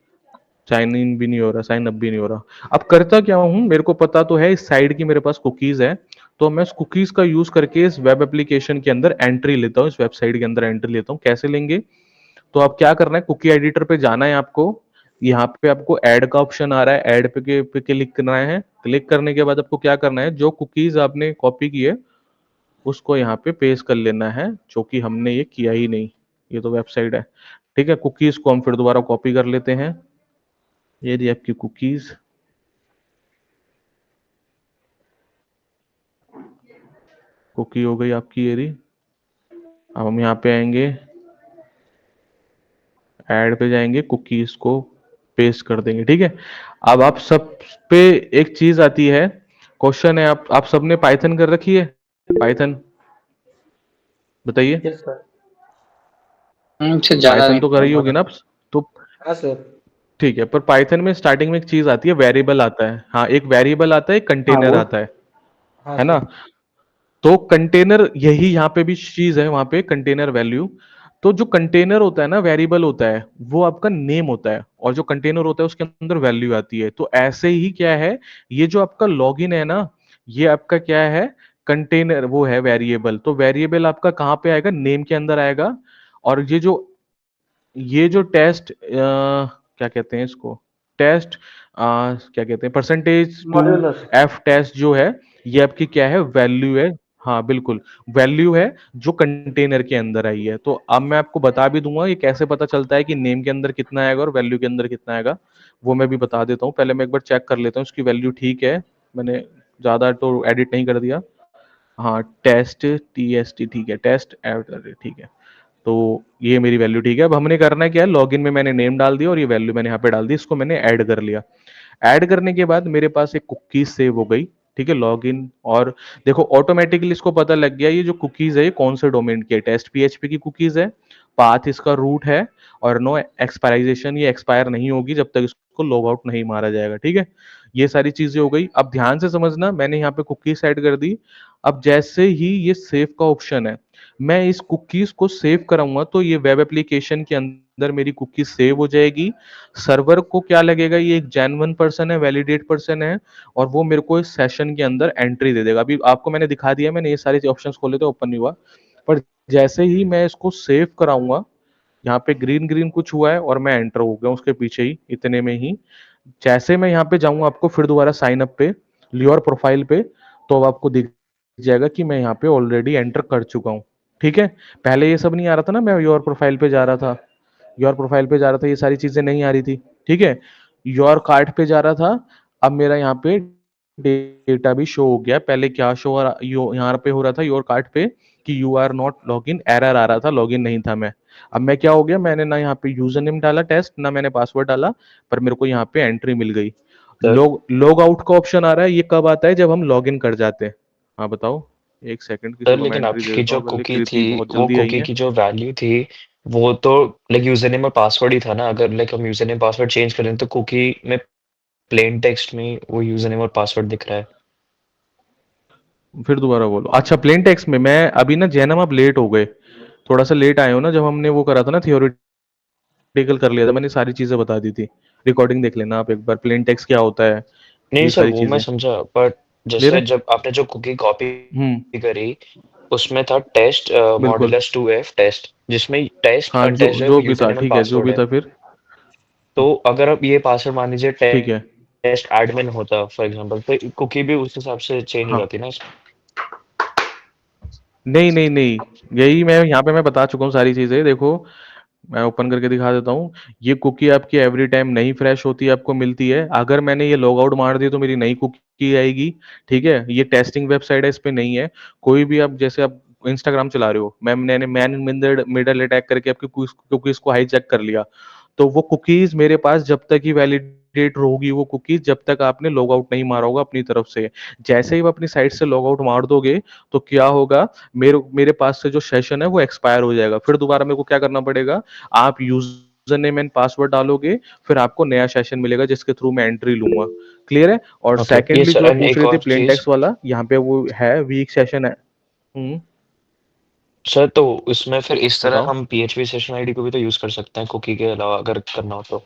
साइन इन भी नहीं हो रहा, साइन अप भी नहीं हो रहा। अब करता क्या हूं, मेरे को पता तो है इस साइड की मेरे पास कुकीज है, तो मैं इस कुकीज का यूज करके इस वेब एप्लीकेशन के अंदर एंट्री लेता हूँ, इस वेबसाइट के अंदर एंट्री लेता हूँ। कैसे लेंगे, तो आप क्या करना है, कुकी एडिटर पे जाना है आपको। यहाँ पे आपको ऐड का ऑप्शन आ रहा है, ऐड पे क्लिक करना है। क्लिक करने के बाद आपको क्या करना है, जो कुकीज आपने कॉपी की है उसको यहाँ पे पेस्ट कर लेना है, जो कि हमने ये किया ही नहीं, ये तो वेबसाइट है, ठीक है। कुकीज को हम फिर दोबारा कॉपी कर लेते हैं। ये रही आपकी कुकीज, कुकी हो गई आपकी ये रही। अब हम यहाँ पे आएंगे, ऐड पे जाएंगे, कुकीज को पेस्ट कर देंगे, ठीक है। अब आप सब पे एक चीज आती है, क्वेश्चन है, आप सबने पाइथन कर रखी है, पाइथन बताइए। Yes sir. मुझसे ज्यादा पाइथन नहीं तो कर पता ही होगी होगा। ना आप, तो हाँ सर। ठीक है। पर पाइथन में स्टार्टिंग में एक चीज आती है, वेरिएबल आता है। हाँ, एक वेरिएबल आता है, एक हाँ कंटेनर वो आता हाँ है ना। सर। तो कंटेनर, यही यहाँ पे भी चीज है, वहां पे कंटेनर वैल्यू। तो जो कंटेनर होता है ना, वेरिएबल होता है, वो आपका नेम होता है, और जो कंटेनर होता है उसके अंदर वैल्यू आती है। तो ऐसे ही क्या है, ये जो आपका लॉगिन है ना, ये आपका क्या है, कंटेनर वो है वेरिएबल। तो वेरिएबल आपका कहाँ पे आएगा, नेम के अंदर आएगा। और ये जो टेस्ट क्या कहते हैं इसको, टेस्ट क्या कहते हैं, percentage to modulus. F test जो है, ये आपकी क्या है, वैल्यू है। हाँ बिल्कुल, वैल्यू है जो कंटेनर के अंदर आई है। तो अब मैं आपको बता भी दूंगा ये कैसे पता चलता है कि नेम के अंदर कितना आएगा और वैल्यू के अंदर कितना आएगा, वो मैं भी बता देता हूँ। पहले मैं एक बार चेक कर लेता हूँ इसकी वैल्यू ठीक है, मैंने ज्यादा तो एडिट नहीं कर दिया। हाँ, टेस्ट TST ठीक है, टेस्ट ठीक है। तो ये मेरी वैल्यू ठीक है। अब हमने करना है क्या है, लॉगिन में मैंने नेम डाल दिया और ये वैल्यू मैंने यहाँ पे डाल दी, इसको मैंने ऐड कर लिया। ऐड करने के बाद मेरे पास एक कुकीज सेव हो गई, ठीक है, लॉगिन। और देखो ऑटोमेटिकली इसको पता लग गया ये जो कुकीज है ये कौन से डोमेन की है, टेस्ट PHP की कुकीज है, पाथ इसका रूट है, और नो एक्सपायराइजेशन, ये एक्सपायर नहीं होगी जब तक इसको लॉग आउट नहीं मारा जाएगा, ठीक है। ये सारी चीजें हो गई। अब ध्यान से समझना, मैंने यहाँ पे कुकीज सेट कर दी। अब जैसे ही ये सेव का ऑप्शन है, मैं इस कुकीज को सेव कराऊंगा तो ये वेब एप्लीकेशन के अंदर मेरी कुकीज सेव हो जाएगी। सर्वर को क्या लगेगा, ये एक जेन्युइन पर्सन है, वैलिडेट पर्सन है, और वो मेरे को इस सेशन के अंदर एंट्री दे देगा। अभी आपको मैंने दिखा दिया, मैंने ये सारे ऑप्शंस खोले थे, ओपन नहीं हुआ। पर जैसे ही मैं इसको सेव कराऊंगा, यहाँ पे ग्रीन ग्रीन कुछ हुआ है और मैं एंटर हो गया उसके पीछे ही, इतने में ही। जैसे मैं यहाँ पे जाऊंगा आपको फिर दोबारा साइन अप पे, योर प्रोफाइल पे, तो अब आपको दिख जाएगा कि मैं यहाँ पे ऑलरेडी एंटर कर चुका हूँ, ठीक है। पहले ये सब नहीं आ रहा था ना, मैं योर प्रोफाइल पे जा रहा था, योर प्रोफाइल पे जा रहा था, ये सारी चीजें नहीं आ रही थी, ठीक है। योर कार्ड पे जा रहा था, अब मेरा यहाँ पे डेटा भी शो हो गया। पहले क्या शो यहाँ पे हो रहा था योर कार्ड पे कि you are not log in, error आ रहा था, लॉगिन नहीं था मैं। अब मैं क्या हो गया, मैंने ना यहाँ पे यूजर नेम डाला टेस्ट, ना मैंने पासवर्ड डाला, पर मेरे को यहाँ पे एंट्री मिल गई। सर लॉग आउट का ऑप्शन आ रहा है, ये कब आता है, जब हम लॉग इन कर जाते हैं। हाँ बताओ, एक सेकंड किसी सर को मैं लेकिन एंट्री दे आपकी देता जो हूँ पहले, कुकी थी, कृति बहुत वो जल्दी आई कुकी है। की जो वैल्यू थी, वो तो लाइक यूजर नेम और पासवर्ड ही था ना। अगर लाइक हम यूजर नेम पासवर्ड चेंज करें तो कुकी में प्लेन टेक्स्ट में वो यूजर नेम और पासवर्ड दिख रहा है। फिर दोबारा बोलो। अच्छा, प्लेन टेक्स्ट में मैं अभी ना, जैनम आप लेट हो गए, थोड़ा सा लेट आए हो ना, जब हमने वो करा था ना, थियोरेटिकल कर लिया था, मैंने सारी चीजें बता दी थी। रिकॉर्डिंग देख लेना आप एक बार, प्लेन टेक्स्ट क्या होता है, नहीं ये सर, सारी वो मैं चीजें समझा, बट क्लियर जैसे है। जब आपने जो कुकी कॉपी हम्म, करी, उसमें था टेस्ट बिल्कुल। मॉड्यूलस 2F टेस्ट, जिसमें टेस्ट हाँ, टेस्ट जो है वो जो भी यूजर था नेम और ठीक है, जो पासवर्ड भी है। था फिर। तो अगर अब ये पासवर्ड मान लीजिए ठीक है। टेस्ट एडमिन होता फॉर एग्जांपल, तो कुकी भी उस हिसाब से चेंज हो हाँ, जाती ना इसमें। नहीं नहीं नहीं, यही मैं यहाँ पे मैं बता चुका हूँ सारी चीजें, देखो। मैं ओपन करके दिखा देता हूँ। ये कुकी आपकी एवरी टाइम नई फ्रेश होती है, आपको मिलती है। अगर मैंने ये लॉग आउट मार दी तो मेरी नई कुकी आएगी। ठीक है, ये टेस्टिंग वेबसाइट है, इस पे नहीं है। कोई भी आप जैसे आप इंस्टाग्राम चला रहे हो, मैंने मैन इन मिडल अटैक करके आपकी कुकीज को हाईजैक कर लिया, तो वो कुकीज मेरे पास जब तक ही वैलिडेट होगी, वो कुकीज जब तक आपने लॉग आउट नहीं मारा होगा अपनी तरफ से। जैसे ही आप अपनी साइट से लॉग आउट मार दोगे तो क्या होगा, मेरे मेरे पास से जो सेशन है वो एक्सपायर हो जाएगा। फिर दोबारा मेरे को क्या करना पड़ेगा, आप यूजर नेम एंड पासवर्ड डालोगे, फिर आपको नया सेशन मिलेगा जिसके थ्रू मैं एंट्री लूंगा। क्लियर है? और ओके, ये सेकेंडली सर, जो आप एंड पूछ एक रहे थे और प्लेन चीज टेक्स्ट वाला, यहाँ पे वो है वीक सेशन है। हम्म। सर, तो इसमें फिर इस तरह बताओ। हम PHP सेशन आईडी को भी तो यूज कर सकते हैं कुकी के अलावा, अगर करना हो तो।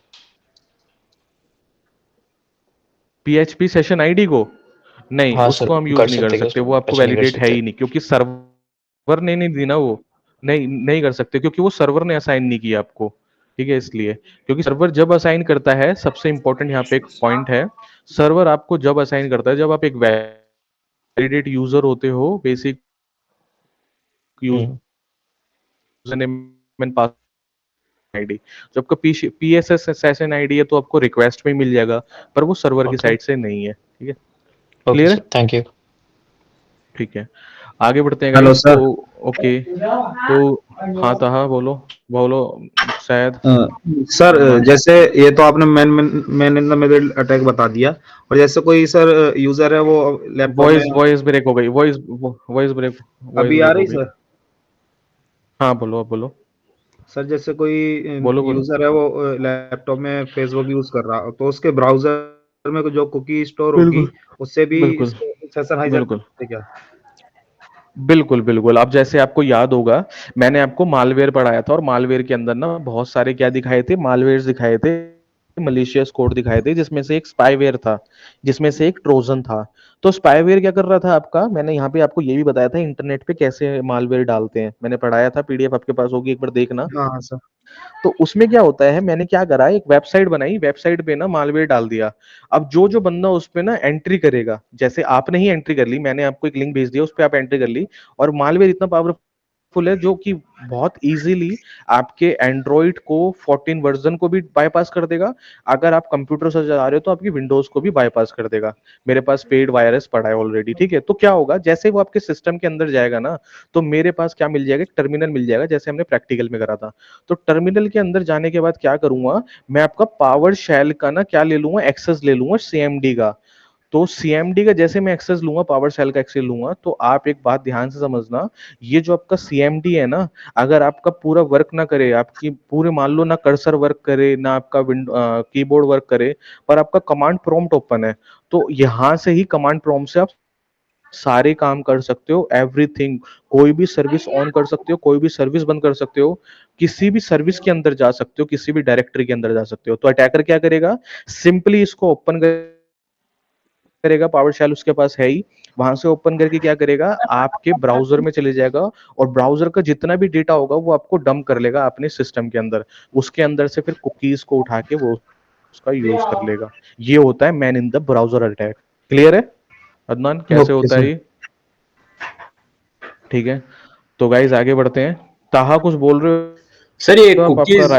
पीएचपी सेशन आईडी को नहीं, हाँ सर, उसको हम यूज कर नहीं कर सकते क्या सकते, उसको? वो आपको अच्छा, नहीं कर वैलिडेट है सकते। ही नहीं, क्योंकि सर्वर ने नहीं दी ना वो। नहीं, नहीं कर सकते, क्योंकि वो सर्वर ने असाइन नहीं किया आपको। ठीक है, इसलिए। क्योंकि सर्वर जब असाइन करता है, सबसे इंपॉर्टेंट यहाँ पे एक पॉइंट है, सर्वर आपको जब असाइन करता है जब आप एक वैलिडेट यूजर होते हो, basic hmm. User name and password ID. जब आपका पीएसएस सेशन आईडी है तो आपको रिक्वेस्ट में मिल जाएगा, पर वो सर्वर की ओके। साइड से नहीं है। ठीक है, ओके क्लियर है? Sir, thank you. ठीक है, आगे बढ़ते हैं हेलो गाइस। तो सर। ओके, तो हाँ, तो हाँ, बोलो बोलो, शायद अ, सर, अदनान। जैसे ये तो आपने man man in the middle attack बता दिया, और जैसे कोई सर यूजर है वो लैपटॉप में। वॉइस वॉइस ब्रेक हो गई, वॉइस अभी आ ब्रेक हो रही गई। सर? हाँ, बोलो, अब बोलो। सर जैसे कोई बोलो बोलो। यूजर है वो लैपटॉप में फेसबुक यूज कर रहा हो, तो उसके ब्राउजर में जो कुकी स्टोर होगी बिल्कुल उससे भी बिल्कुल सेशन हाईजैक कर बिल्कुल सकते हैं क्या? बिल्कुल बिल्कुल। अब जैसे आपको याद होगा, मैंने आपको मालवेयर पढ़ाया था, और मालवेयर के अंदर ना बहुत सारे क्या दिखाए थे, मालवेयर दिखाए थे, मलिशियस कोड दिखाए थे, जिसमें से एक स्पाईवेयर था, जिसमें से एक ट्रोजन था। तो स्पाईवेयर क्या कर रहा था आपका, मैंने यहाँ पे आपको ये भी बताया था इंटरनेट पे कैसे मालवेयर डालते हैं, मैंने पढ़ाया था, पीडीएफ आपके पास होगी, एक बार देखना। हाँ हाँ सर। तो उसमें क्या होता है, मैंने क्या करा, एक वेबसाइट बनाई, वेबसाइट पे ना मालवेयर डाल दिया। अब जो जो बंदा उस पे ना एंट्री करेगा, जैसे आपने ही एंट्री कर ली, मैंने आपको एक लिंक भेज दिया, उस पे आप एंट्री कर ली, और मालवेयर इतना पावरफुल है जो कि बहुत इजीली आपके एंड्रॉइड को 14 वर्जन को भी बाईपास कर देगा। अगर आप कंप्यूटर से चला रहे हो तो आपकी विंडोज को भी बाईपास कर देगा। मेरे पास पेड वायरस पड़ा है ऑलरेडी। ठीक है, तो क्या होगा, जैसे वो आपके सिस्टम के अंदर जाएगा ना, तो मेरे पास क्या मिल जाएगा, एक टर्मिनल मिल जाएगा, जैसे हमने प्रैक्टिकल में करा था। तो टर्मिनल के अंदर जाने के बाद क्या करूंगा, मैं आपका पावर शेल का ना क्या ले लूंगा, एक्सेस ले लूंगा, सीएमडी का। तो सीएमडी का जैसे मैं एक्सेस लूंगा, पावर शेल का एक्सेस लूंगा, तो आप एक बात ध्यान से समझना, ये जो आपका सीएमडी है ना, अगर आपका पूरा वर्क ना करे, आपकी पूरे मान लो ना कर्सर वर्क करे, ना आपका कीबोर्ड वर्क करे, पर आपका कमांड प्रॉम्प्ट ओपन है, तो यहां से ही कमांड प्रॉम्प्ट से आप सारे काम कर सकते हो, एवरीथिंग। कोई भी सर्विस ऑन कर सकते हो, कोई भी सर्विस बंद कर सकते हो, किसी भी सर्विस के अंदर जा सकते हो, किसी भी डायरेक्टरी के अंदर जा सकते हो। तो अटैकर क्या करेगा, सिंपली इसको ओपन करेगा, पावर शेल उसके पास है ही, वहां से ओपन करके क्या करेगा, आपके ब्राउजर में चले जाएगा, और ब्राउजर का जितना भी डेटा होगा वो आपको डंप कर लेगा अपने सिस्टम के अंदर। उसके अंदर से फिर कुकीज को उठा के वो उसका यूज कर लेगा। ये होता है man in the browser attack. Clear है अदनान, कैसे ओके होता सर। है ये? ठीक है, तो गाइज आगे बढ़ते हैं। ताहा कुछ बोल रहे सर ये हो आप? आपका कुकीज,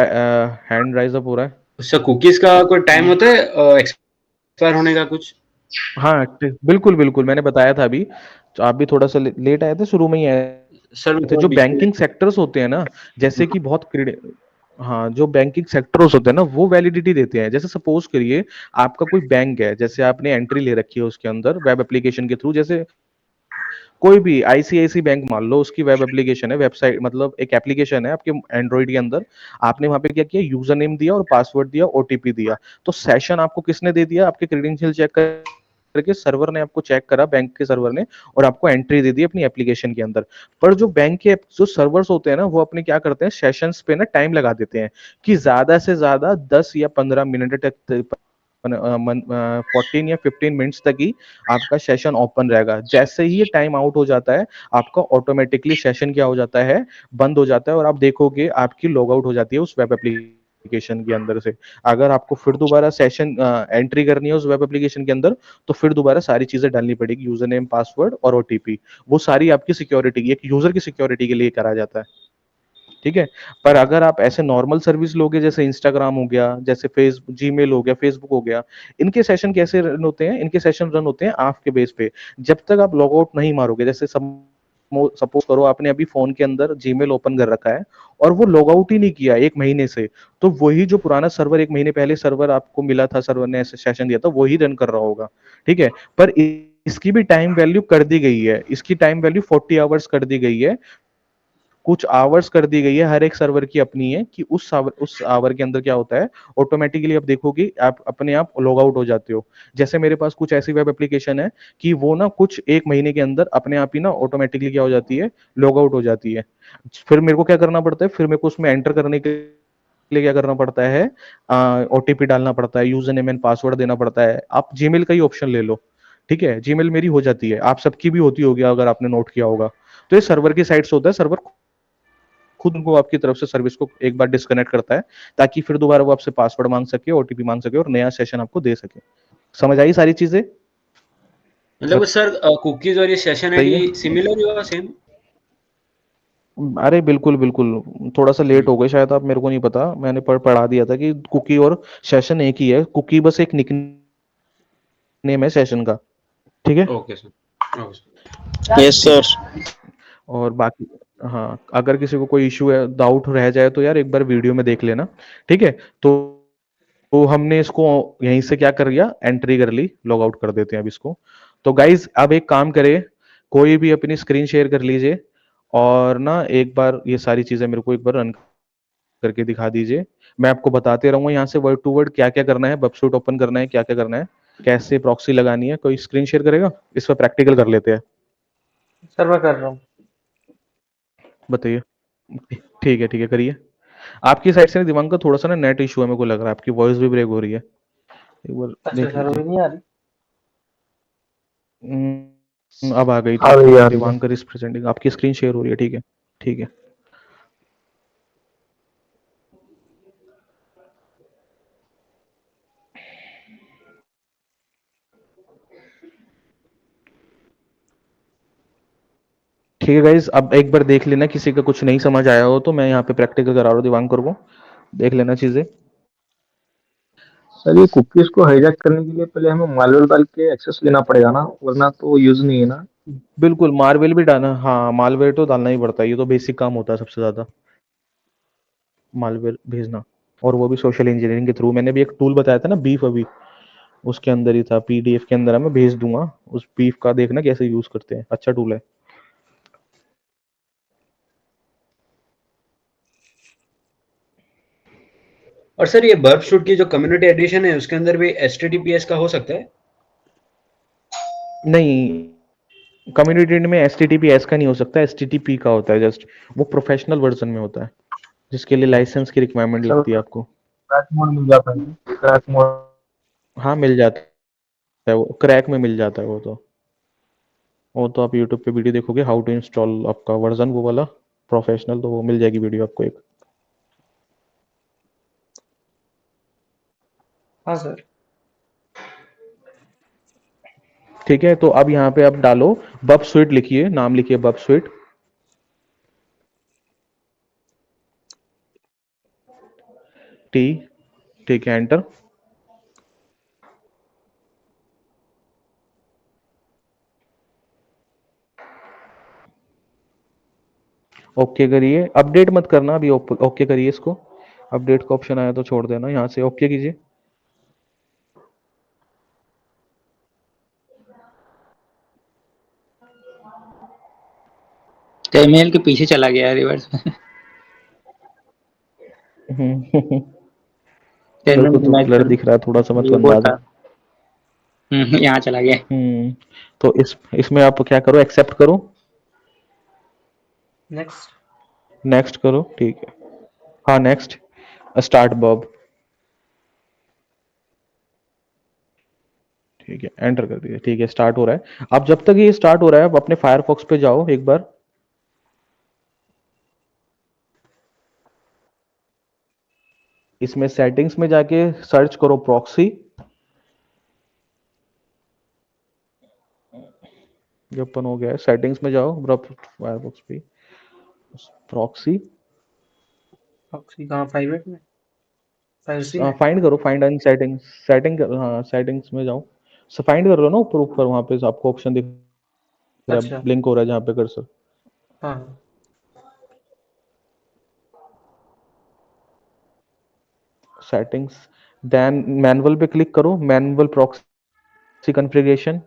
हैंड राइज अप हो रहा है। सर कुकीज का कोई टाइम हम्म। होता है एक्सपायर होने का कुछ? हाँ, बिल्कुल बिल्कुल, मैंने बताया था अभी। तो आप भी थोड़ा सा लेट आए थे, शुरू में ही आए सर मैं थे। थोड़ा जो बीच में। बैंकिंग सेक्टर्स होते हैं ना, जैसे कि बहुत हाँ, जो बैंकिंग सेक्टर्स होते हैं ना, वो वैलिडिटी देते हैं। जैसे सपोज करिए, आपका कोई बैंक है, जैसे आपने एंट्री ले रखी है उसके अंदर वेब एप्लीकेशन के थ्रू, जैसे कोई भी आईसीआईसी बैंक मान लो, उसकी वेब एप्लीकेशन है, वेबसाइट मतलब एक एप्लीकेशन है आपके एंड्रॉइड के अंदर। आपने वहां पे क्या किया, यूजर नेम दिया और पासवर्ड दिया, ओटीपी दिया, तो सेशन आपको किसने दे दिया, आपके क्रेडेंशियल चेक करके सर्वर ने आपको चेक करा, बैंक के सर्वर ने, और आपको एंट्री दे दी अपनी एप्लीकेशन के अंदर। पर जो बैंक के जो सर्वर्स होते हैं ना, वो अपने क्या करते हैं, सेशंस पे ना टाइम लगा देते हैं, कि ज्यादा से ज्यादा 10 या 15 मिनट तक, 14 या 15 मिनट्स तक ही आपका सेशन ओपन रहेगा। जैसे ही ये टाइम आउट हो जाता है, आपका ऑटोमेटिकली सेशन क्या हो जाता है, बंद हो जाता है, और आप देखोगे आपकी लॉग आउट हो जाती है उस वेब एप्लीकेशन के अंदर से। अगर आपको फिर दोबारा सेशन एंट्री करनी है उस वेब एप्लीकेशन के अंदर, तो फिर दोबारा सारी चीजें डालनी पड़ेगी, यूजर नेम, पासवर्ड और ओटीपी। वो सारी आपकी सिक्योरिटी, एक यूजर की सिक्योरिटी के लिए करा जाता है। ठीक है। पर अगर आप ऐसे नॉर्मल सर्विस लोगे, जैसे इंस्टाग्राम हो गया, जैसे फेस जीमेल हो गया, फेसबुक हो गया, इनके सेशन कैसे रन होते हैं? इनके सेशन रन होते हैं आपके बेस पे। जब तक आप लॉग आउट नहीं मारोगे, जैसे सपोज करो आपने अभी फोन के अंदर जीमेल ओपन कर रखा है और वो लॉग आउट ही नहीं किया 1 महीने से, तो वही जो पुराना सर्वर 1 महीने पहले सर्वर आपको मिला था, सर्वर ने ऐसे सेशन दिया था, वही रन कर रहा होगा। ठीक है। पर इसकी भी टाइम वैल्यू कर दी गई है, इसकी टाइम वैल्यू 40 आवर्स कर दी गई है, कुछ आवर्स कर दी गई है, हर एक सर्वर की अपनी है, कि उस आवर के अंदर क्या होता है, ऑटोमेटिकली आप देखोगे आप अपने आप लॉग आउट हो जाते हो। जैसे मेरे पास कुछ ऐसी वेब एप्लीकेशन है कि वो ना कुछ 1 महीने के अंदर अपने आप ही ना ऑटोमेटिकली क्या हो जाती है, लॉग आउट हो जाती है। फिर मेरे को क्या करना पड़ता है, फिर मेरे को उसमें एंटर करने के लिए क्या करना पड़ता है, ओटीपी डालना पड़ता है, यूजर नेम एंड पासवर्ड देना पड़ता है। आप जीमेल का ही ऑप्शन ले लो, ठीक है, जीमेल मेरी हो जाती है, आप सबकी भी होती होगी अगर आपने नोट किया होगा। तो ये सर्वर की साइड से होता है, सर्वर खुद उनको आपकी तरफ से सर्विस को एक बार डिस्कनेक्ट करता है, ताकि फिर दोबारा वो आपसे पासवर्ड मांग सके, ओटीपी मांग सके और नया सेशन आपको दे सके। समझ आई सारी चीजें? मतलब सर कुकीज और ये सेशन सही है। आईडी सिमिलर ही होगा, सेम? अरे बिल्कुल बिल्कुल, थोड़ा सा लेट हो गए शायद आप, मेरे को नहीं पता, मैंने पढ़ा दिया था कि कुकी और सेशन एक ही है, कुकी बस एक निकनेम है सेशन का। ठीक है। Okay sir, okay sir. Yes ठीक है। सर। और बाकी, हाँ, अगर किसी को कोई इश्यू है, डाउट रह जाए, तो यार एक बार वीडियो में देख लेना। ठीक है। तो हमने इसको यहीं से क्या कर लिया, एंट्री कर ली, लॉग आउट कर देते हैं अब इसको। तो गाइज अब एक काम करें, कोई भी अपनी स्क्रीन शेयर कर लीजिए और ना एक बार ये सारी चीजें मेरे को एक बार रन करके दिखा दीजिए। मैं आपको बताते रहूंगा यहाँ से वर्ड टू वर्ड क्या क्या करना है, वेबसाइट ओपन करना है, क्या क्या करना है, कैसे प्रॉक्सी लगानी है। कोई स्क्रीन शेयर करेगा, इस पर प्रैक्टिकल कर लेते हैं। सर मैं कर रहा हूँ। बताइए। ठीक है करिए। आपकी साइड से ना दिमाग का थोड़ा सा ना नेट इशू है, मेरे को लग रहा है आपकी वॉइस भी ब्रेक हो रही है, एक बार अच्छा देख सर, लीजिए। अभी नहीं आ रही। अब आ गई, आ ठीक है। रही है, आ रही है। दिवांकर इज प्रेजेंटिंग, आपकी स्क्रीन शेयर हो रही है, ठीक है। ठीक है। ठीक है गाइज, अब एक बार देख लेना, किसी का कुछ नहीं समझ आया हो तो मैं यहाँ पे प्रैक्टिकल करा रहा हूँ दिवांकर को, देख लेना चीजें। सर ये कुकीज़ को हाइजैक करने के लिए पहले हमें मालवेयर डाल के एक्सेस लेना पड़ेगा ना, वरना तो यूज़ नहीं है ना? बिल्कुल, मार्वेल भी डालना, हाँ मालवेयर तो डालना ही पड़ता है, ये तो बेसिक काम होता है सबसे ज्यादा, मालवेयर भेजना। और वो भी सोशल इंजीनियरिंग के थ्रू। मैंने भी एक टूल बताया था ना, बीफ, अभी उसके अंदर ही था, पीडीएफ के अंदर है, मैं भेज दूंगा उस बीफ का, देखना कैसे यूज करते हैं, अच्छा टूल है। और सर ये बर्फ शूट की जो कम्युनिटी एडिशन है उसके अंदर भी एचटीटीपीएस का हो सकता है? नहीं, कम्युनिटी में एस का नहीं हो सकता, एस का होता है जस्ट, वो प्रोफेशनल वर्जन में होता है, जिसके लिए लाइसेंस की रिक्वायरमेंट सर लगती है आपको। क्रैक मोड मिल जाता है, क्रैक मोड। हाँ मिल जाता है, वो क्रैक में मिल जाता है वो तो आप यूट्यूब पे वीडियो देखोगे, हाउ टू इंस्टॉल आपका वर्जन, वो वाला प्रोफेशनल, तो वो मिल जाएगी वीडियो आपको एक। हाँ सर। ठीक है। तो अब यहाँ पे आप डालो, बब स्वीट लिखिए, नाम लिखिए बब स्वीट। टी, ठीक है, एंटर। ओके करिए, अपडेट मत करना अभी, ओके करिए इसको। अपडेट का ऑप्शन आया तो छोड़ देना, यहाँ से ओके कीजिए। ईमेल के पीछे चला गया रिवर्स। हम्म, मेरे टेलमेल को में तो मैच ब्लर कर दिख रहा है थोड़ा सा, ये मतलब वो अंदाजा। था। यहाँ चला गया। तो इसमें आप क्या करो, एक्सेप्ट करो, नेक्स्ट। नेक्स्ट करो, ठीक है। हाँ नेक्स्ट, स्टार्ट बब, ठीक है, एंटर कर दीजिए, ठीक है, स्टार्ट हो रहा है। अब जब तक ये स्टार्ट हो रहा है, आप अपने फायरफॉक्स पे जाओ एक बार, इसमें सेटिंग्स में जाके सर्च करो प्रॉक्सी। ये ओपन हो गया है, सेटिंग्स में जाओ, फायरफॉक्स पे प्रॉक्सी, प्रॉक्सी कहाँ प्राइवेट में प्राइवेसी में फाइंड करो, फाइंड एंड सेटिंग्स, हाँ सेटिंग्स में जाओ, फाइंड कर लो ना, ऊपर ऊपर वहां पे आपको ऑप्शन दिख रहा है, अच्छा ब्लिंक हो रहा है जहाँ पे कर्सर, हाँ हाँ सेटिंग्स, देन मैनुअल पे क्लिक करो, मैनुअल प्रॉक्सी कॉन्फ़िगरेशन,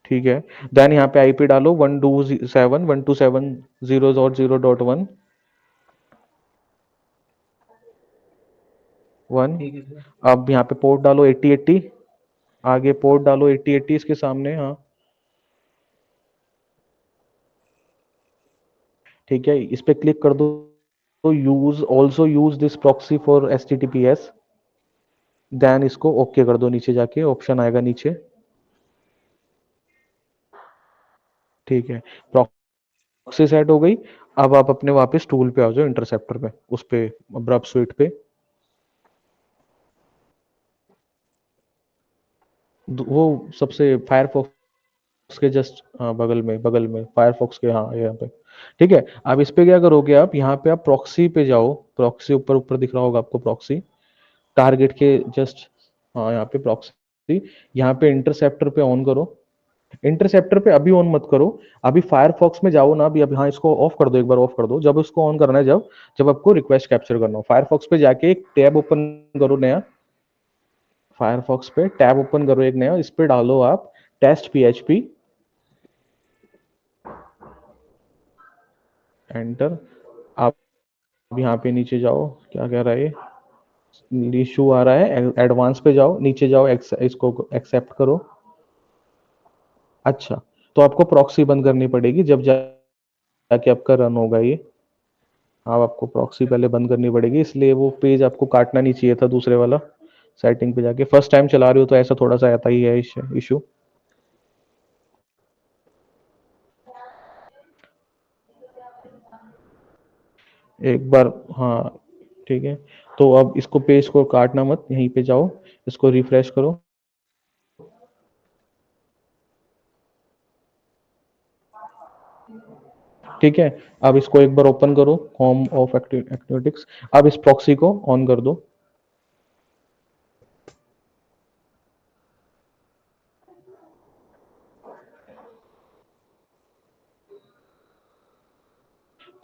ठीक है। देन यहाँ पे आईपी डालो 127.127.0.0.1 1। ठीक है सर अब यहाँ पे पोर्ट डालो 8080, आगे पोर्ट डालो 8080 इसके सामने, हाँ ठीक है, इस पे क्लिक कर दो, तो use also use this proxy for HTTPS, then इसको ओके कर दो, नीचे जाके ऑप्शन आएगा नीचे, ठीक है, प्रॉक्सी सेट हो गई। अब आप अपने वापस टूल पे आ जाओ, इंटरसेप्टर पे, उस पे ब्रब स्वीट पे, वो सबसे फायरफॉक्स के जस्ट, हाँ बगल में फायरफॉक्स के, हाँ यहाँ पे, ठीक है। अब इस पे क्या करोगे आप, यहाँ पे आप प्रॉक्सी पे जाओ, प्रॉक्सी ऊपर ऊपर दिख रहा होगा आपको प्रॉक्सी, टारगेट के जस्ट, हाँ यहाँ पे प्रॉक्सी, यहाँ पे इंटरसेप्टर पे ऑन करो, इंटरसेप्टर पे अभी ऑन मत करो, अभी फायरफॉक्स में जाओ ना, अभी अभी हाँ इसको ऑफ कर दो, एक बार ऑफ कर दो, जब इसको ऑन करना है, जब जब आपको रिक्वेस्ट कैप्चर करना हो, फायरफॉक्स पे जाके एक टैब ओपन करो नया, फायरफॉक्स पे टैब ओपन करो एक नया, इस पे डालो आप टेस्ट PHP, एंटर। आप यहाँ पे नीचे जाओ, क्या कह रहा है ये, इशू आ रहा है, एडवांस पे जाओ, नीचे जाओ, इसको एक्सेप्ट करो। अच्छा, तो आपको प्रॉक्सी बंद करनी पड़ेगी, जब जाके आपका रन होगा ये, अब आपको प्रॉक्सी पहले बंद करनी पड़ेगी, इसलिए वो पेज आपको काटना नहीं चाहिए था दूसरे वाला, सेटिंग पे जाके, फर्स्ट टाइम चला रहे हो तो ऐसा थोड़ा सा आता ही है इशू। एक बार, हाँ ठीक है, तो अब इसको पेज को काटना मत, यहीं पे जाओ, इसको रिफ्रेश करो, ठीक है। अब इसको एक बार ओपन करो, होम ऑफ एक्टिविटीज, अब इस प्रॉक्सी को ऑन कर दो,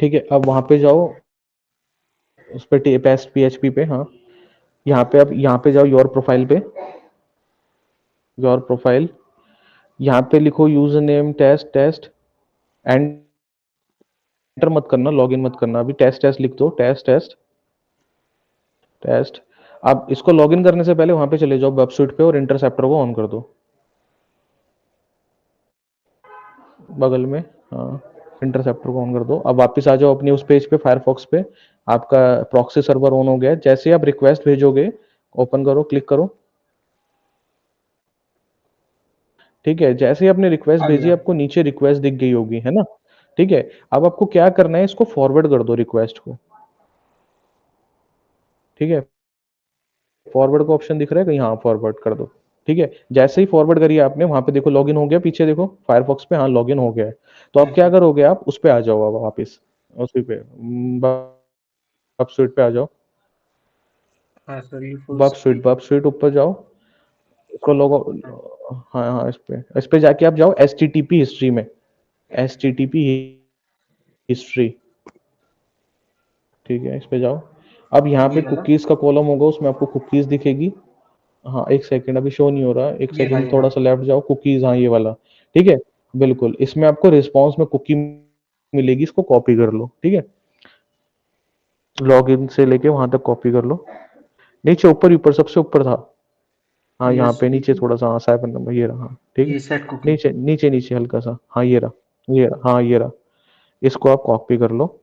ठीक है। अब वहां पे जाओ, उस पे पेस्ट PHP पे, हाँ यहाँ पे, अब यहाँ पे जाओ योर प्रोफाइल पे, योर प्रोफाइल, यहाँ पे लिखो username test test, enter मत करना, लॉगिन मत करना, अभी टेस्ट टेस्ट लिख दो, टेस्ट टेस्ट टेस्ट। अब इसको लॉगिन करने से पहले वहां पे चले जाओ वेबसाइट पे, और इंटरसेप्टर को ऑन कर दो बगल में, हाँ इंटरसेप्टर को ऑन कर दो। अब वापस आ जाओ अपने उस पेज पे, फायरफॉक्स पे, आपका प्रॉक्सी सर्वर ऑन हो गया है, जैसे ही आप रिक्वेस्ट भेजोगे, ओपन करो, क्लिक करो, ठीक है, जैसे ही आपने रिक्वेस्ट आ भेजी, गया आपको नीचे रिक्वेस्ट दिख गई होगी, है ना, ठीक है। अब आपको क्या करना है, इसको फॉरवर्ड कर दो रिक्वेस्ट को, ठीक है, फॉरवर्ड का ऑप्शन दिख रहा है कहीं, हाँ फॉरवर्ड कर दो, ठीक है। जैसे ही फॉरवर्ड करिए आपने, वहां पे देखो लॉगिन हो गया, पीछे देखो फायरफॉक्स पे, हाँ लॉगिन हो गया है, तो आप क्या अच्छा करोगे, आप उस पे आ जाओ, अब वापिस उसी पे बब स्वीट पे आ जाओ, हाँ सर ये फुल स्क्रीन बब स्वीट ऊपर जाओ, इसको लोगो, हाँ हाँ इस पे जाके आप जाओ HTTP हिस्ट्री में, HTTP हिस्ट्री, ठीक है, इस पे जाओ। अब यहाँ ये पे वाला कुकीज का कॉलम होगा, उसमें आपको कुकीज दिखेगी, हाँ एक सेकंड, अभी शो नहीं हो रहा, एक सेकंड ये थोड़ा रहा सा लेफ्ट जाओ, कुकीज, हाँ ये वाला, ठीक है, बिल्कुल, इसमें आपको रिस्पॉन्स में कुकी मिलेगी, इसको कॉपी कर लो, ठीक है, लॉगिन से लेके वहां तक कॉपी कर लो, नीचे ऊपर ही, ऊपर सबसे ऊपर था, हाँ यहाँ पे नीचे USDT थोड़ा सा, हाँ 7 नंबर, ये रहा, हाँ ठीक है, ये सेट कुकी नीचे नीचे नीचे हल्का सा, हाँ ये रहा, ये रहा, हाँ ये रहा, इसको आप कॉपी कर लो,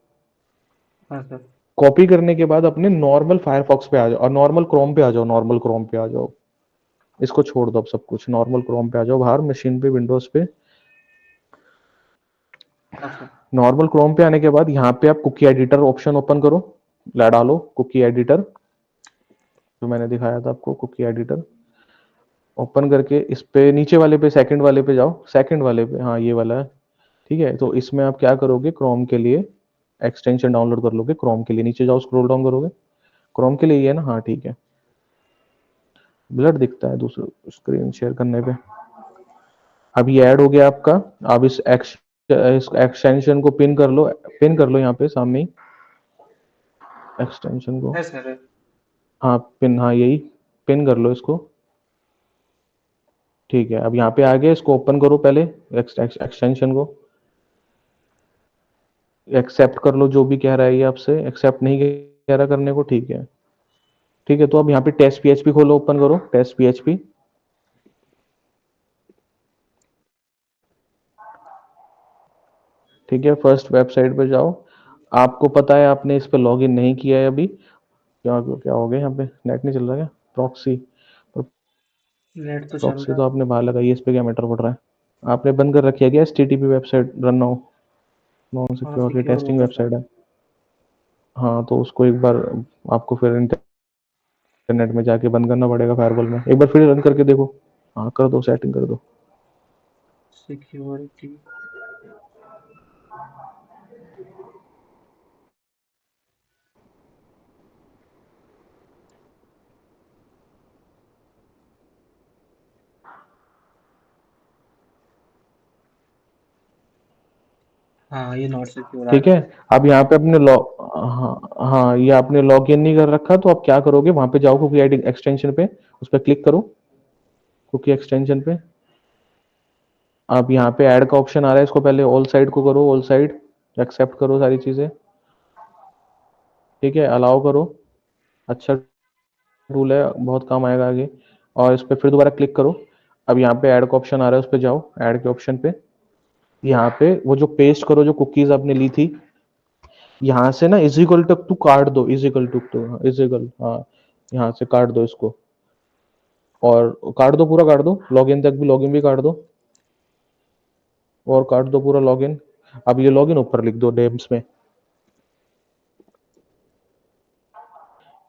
हाँ सर कॉपी करने के बाद अपने नॉर्मल फायरफॉक्स पे आ जाओ, और नॉर्मल क्रोम पे आ जाओ, नॉर्मल क्रोम पे आ जाओ, इसको छोड़ दो अब सब कुछ, नॉर्मल क्रोम पे आ जाओ, बाहर मशीन पे, विंडोज पे, हाँ सर नॉर्मल क्रोम पे आने के बाद यहाँ पे आप कुकी एडिटर ऑप्शन ओपन करो, ला डालो कुकी एडिटर, जो मैंने दिखाया था आपको, कुकी एडिटर ओपन करके, इस पे नीचे वाले पे, सेकंड वाले पे जाओ, सेकंड वाले पे, हाँ ये वाला है, ठीक है। तो इसमें आप क्या करोगे, क्रोम के लिए एक्सटेंशन डाउनलोड कर लोगे क्रोम के लिए, नीचे जाओ स्क्रॉल डाउन करोगे, क्रोम के लिए ये है ना, हाँ ठीक है, ब्लर दिखता है दूसरे स्क्रीन शेयर करने पे। अब ये ऐड हो गया आपका। अब इस एक्सटेंशन को पिन कर लो, पिन कर लो यहाँ पे सामने ही एक्सटेंशन को, है सर। हाँ पिन, हाँ यही पिन कर लो इसको, ठीक है। अब यहाँ पे आ गया, इसको ओपन करो पहले एक्सटेंशन को, एक्सेप्ट कर लो जो भी कह रहा है ये आपसे, एक्सेप्ट नहीं कह रहा करने को, ठीक है ठीक है। तो अब यहाँ पे टेस्ट पीएचपी खोलो, ओपन करो टेस्ट पीएचपी, ठीक है। फर्स्ट वेबसाइट पे जाओ, आपको पता है आपने इस पे लॉगिन नहीं किया है अभी, क्या क्या हो गया यहाँ पे, नेट नहीं चल रहा क्या, प्रॉक्सी, नेट तो चल प्रॉक्सी रहा तो है। आपने बाहर लगाई है, इस पे क्या मैटर पड़ रहा है, आपने बंद कर रखी है क्या HTTP website run now, non हाँ सिक्योर सिक्योर हो टेस्टिंग तो वेबसाइट है, हाँ तो उसको एक बार आपको फिर इंटरनेट में जाके बंद करना पड़ेगा फायरवॉल में, एक बार फिर रन करके देखो, हाँ कर दो, सेटिंग कर दो। सिक्योरिटी। हाँ ये नॉट सिक्योर आ ठीक रहा है। है। अब यहाँ पे अपने लॉग, हाँ हाँ ये आपने लॉग इन नहीं कर रखा, तो आप क्या करोगे, वहां पे जाओ कुकी आईडी एक्सटेंशन पे, उस पर क्लिक करो, कुकी एक्सटेंशन पे। अब यहाँ पे ऐड का ऑप्शन आ रहा है, इसको पहले ऑल साइड को करो, ऑल साइड एक्सेप्ट करो सारी चीजें, ठीक है, अलाउ करो, अच्छा टूल है, बहुत काम आएगा आगे। और इस पर फिर दोबारा क्लिक करो। अब यहाँ पे ऐड का ऑप्शन आ रहा है, उस पर जाओ ऐड के ऑप्शन पे, यहाँ पे वो जो पेस्ट करो जो कुकीज आपने ली थी, यहाँ से ना इजिकल तक तू काट दो, इजिकल टू तो इजिकल, हाँ यहाँ से काट दो इसको, और काट दो, पूरा काट दो, लॉगिन तक भी, लॉगिन भी काट दो, और काट दो पूरा लॉगिन। अब ये लॉगिन ऊपर लिख दो नेम्स में,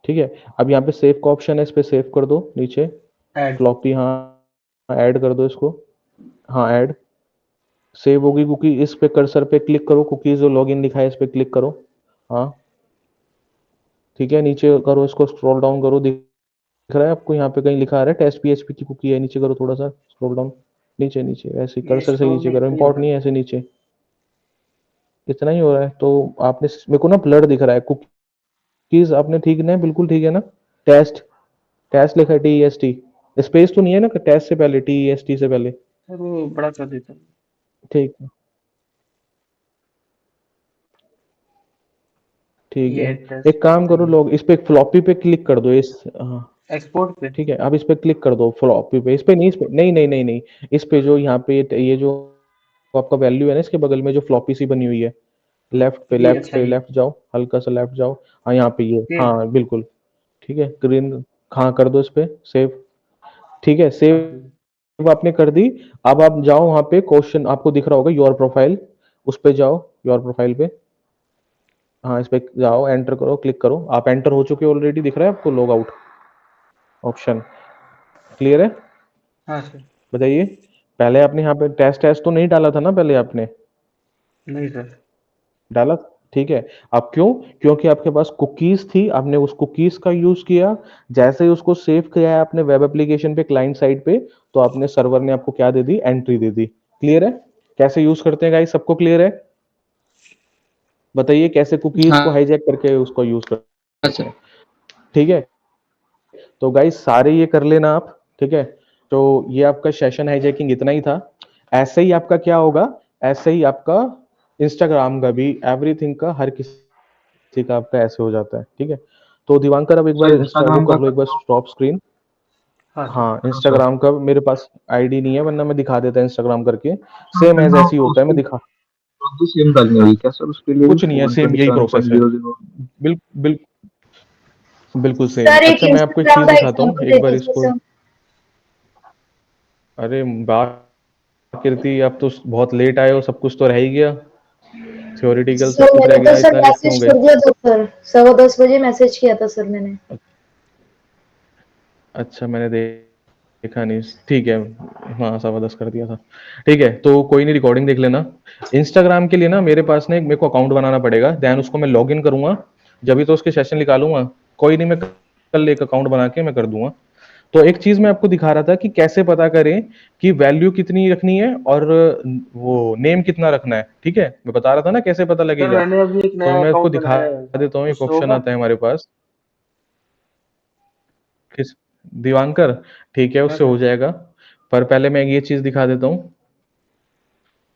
ठीक है। अब यहाँ पे सेव का ऑप्शन है, इस पे सेव कर दो नीचे, ऐड। फ्लॉपी, हाँ ऐड कर दो इसको, हाँ ऐड, सेव होगी कुकी, इस पे कर्सर पे क्लिक करो, कुकीज जो लॉगिन लिखा है इस पे क्लिक करो, हाँ ठीक है। नीचे करो, इसको स्क्रॉल डाउन करो, दिख रहा है आपको यहाँ पे कहीं लिखा आ रहा है टेस्ट पीएचपी की कुकी है, नीचे करो थोड़ा सा स्क्रॉल डाउन, नीचे नीचे ऐसे ये कर्सर से स्क्रॉल नीचे नहीं करो, नहीं हो इंपॉर्ट रहा नहीं है। है, ऐसे नीचे इतना ही हो रहा है। तो आपने, मेरे को ना ब्लर दिख रहा है, कुकीज आपने ठीक है, बिल्कुल ठीक है ना, टेस्ट, टेस्ट लिखा है TEST, स्पेस तो नहीं है ना टेस्ट से पहले, TEST से पहले, सर वो बड़ा कर देता हूँ। ठीक है ठीक ये है। एड्रेस एक पे काम करो, नहीं है। लोग इस पे फ्लॉपी पे क्लिक कर दो, इस, हाँ एक्सपोर्ट पे। ठीक है। अब इस पे क्लिक कर दो फ्लॉपी पे, इस पे नहीं, इस पे नहीं नहीं नहीं नहीं, इस पे जो यहाँ पे ये जो आपका वैल्यू है ना, इसके बगल में जो फ्लॉपी सी बनी हुई है, लेफ्ट पे, ये लेफ्ट अच्छा पे, ये। लेफ्ट जाओ, हल्का सा लेफ्ट जाओ, हाँ यहाँ पे ये, ये हाँ बिल्कुल ठीक है, ग्रीन, हाँ कर दो इस पे सेव, ठीक है हाँ सेव ठीक आपने कर दी। अब आप जाओ वहां पे, क्वेश्चन आपको दिख रहा होगा योर प्रोफाइल, उस पे जाओ, योर प्रोफाइल पे, हाँ इस पे जाओ, एंटर करो, क्लिक करो, आप एंटर हो चुके ऑलरेडी, दिख रहा है आपको लॉग आउट ऑप्शन, क्लियर है, हाँ सर। बताइए। पहले आपने यहाँ पे टेस्ट टेस्ट तो नहीं डाला था ना, पहले आपने नहीं सर। डाला, ठीक है। अब क्यों, क्योंकि आपके पास कुकीज थी, आपने उस कुकीज का यूज किया, जैसे ही उसको सेव किया है आपने वेब एप्लीकेशन पे, क्लाइंट साइड पे, तो आपने सर्वर ने आपको क्या दे दी, एंट्री दे दी, क्लियर है। कैसे यूज करते हैं गाइस, सबको क्लियर है, बताइए कैसे कुकीज को हाँ हाईजैक करके उसको यूज करते सर। हैं, ठीक है। तो गाइस सारे ये कर लेना आप, ठीक है। तो ये आपका सेशन हाईजैकिंग इतना ही था। ऐसे ही आपका क्या होगा, ऐसे ही आपका इंस्टाग्राम का भी, एवरीथिंग का, हर किसी का आपका ऐसे हो जाता है, ठीक है। तो दिवांकर अब एक बार सर इंस्टा वो इंस्टाग्राम का कर लो, एक बार स्टॉप स्क्रीन, हाँ सर। हाँ हाँ सर, इंस्टाग्राम का मेरे पास आईडी नहीं है, वरना मैं दिखा देता इंस्टाग्राम करके, हाँ सेम एज करना हो ऐसे ही तो होता है, मैं उसकी दिखा, प्रोसेस सेम करनी होगी क्या सर, उसके लिए भी कुछ नहीं है, वन सेम ट्वेंटी यही सेवन प्रोसेस पॉइंट है, जीरो जीरो बिल, बिल, बिल्कुल सेम। सर एक अच्छा मैं आपको एक इंस्टाग्राम चीज का दिखाता हूँ, एग्जांपल एक दे बार दीजिए इसको, सर। अरे बात कीर्ति, अब तो बहुत लेट आए हो, सब कुछ तो रह ही गया, थ्योरेटिकल सब सर कुछ रह मैंने तो गया, सर इतना लेट क्यों हो मैसेज गए। कर दिया था सर, 10:15 बजे मैसेज किया था सर मैंने। अच्छा मैंने देखा देखा नहीं, ठीक है। हाँ, 10:15 कर दिया था। ठीक है, तो कोई नहीं, रिकॉर्डिंग देख लेना। इंस्टाग्राम के लिए ना मेरे पास ना एक मेरे को अकाउंट बनाना पड़ेगा, देन उसको मैं लॉग इन करूंगा, जब भी तो उसके सेशन निकालूंगा। कोई नहीं, मैं कल एक अकाउंट बना के मैं कर दूंगा। तो एक चीज मैं आपको दिखा रहा था कि कैसे पता करें कि वैल्यू कितनी रखनी है और वो नेम कितना रखना है। ठीक है, मैं बता रहा था ना कैसे पता सर लगेगा। मैंने अभी एक तो नया मैं आपको अकाउंट दिखा बनाया है, देता हूँ, एक उससे ऑप्शन होगा? आता है हमारे पास। किस? दिवांकर? ठीक है, हाँ उससे हो सर। जाएगा। पर पहले मैं ये चीज दिखा देता हूँ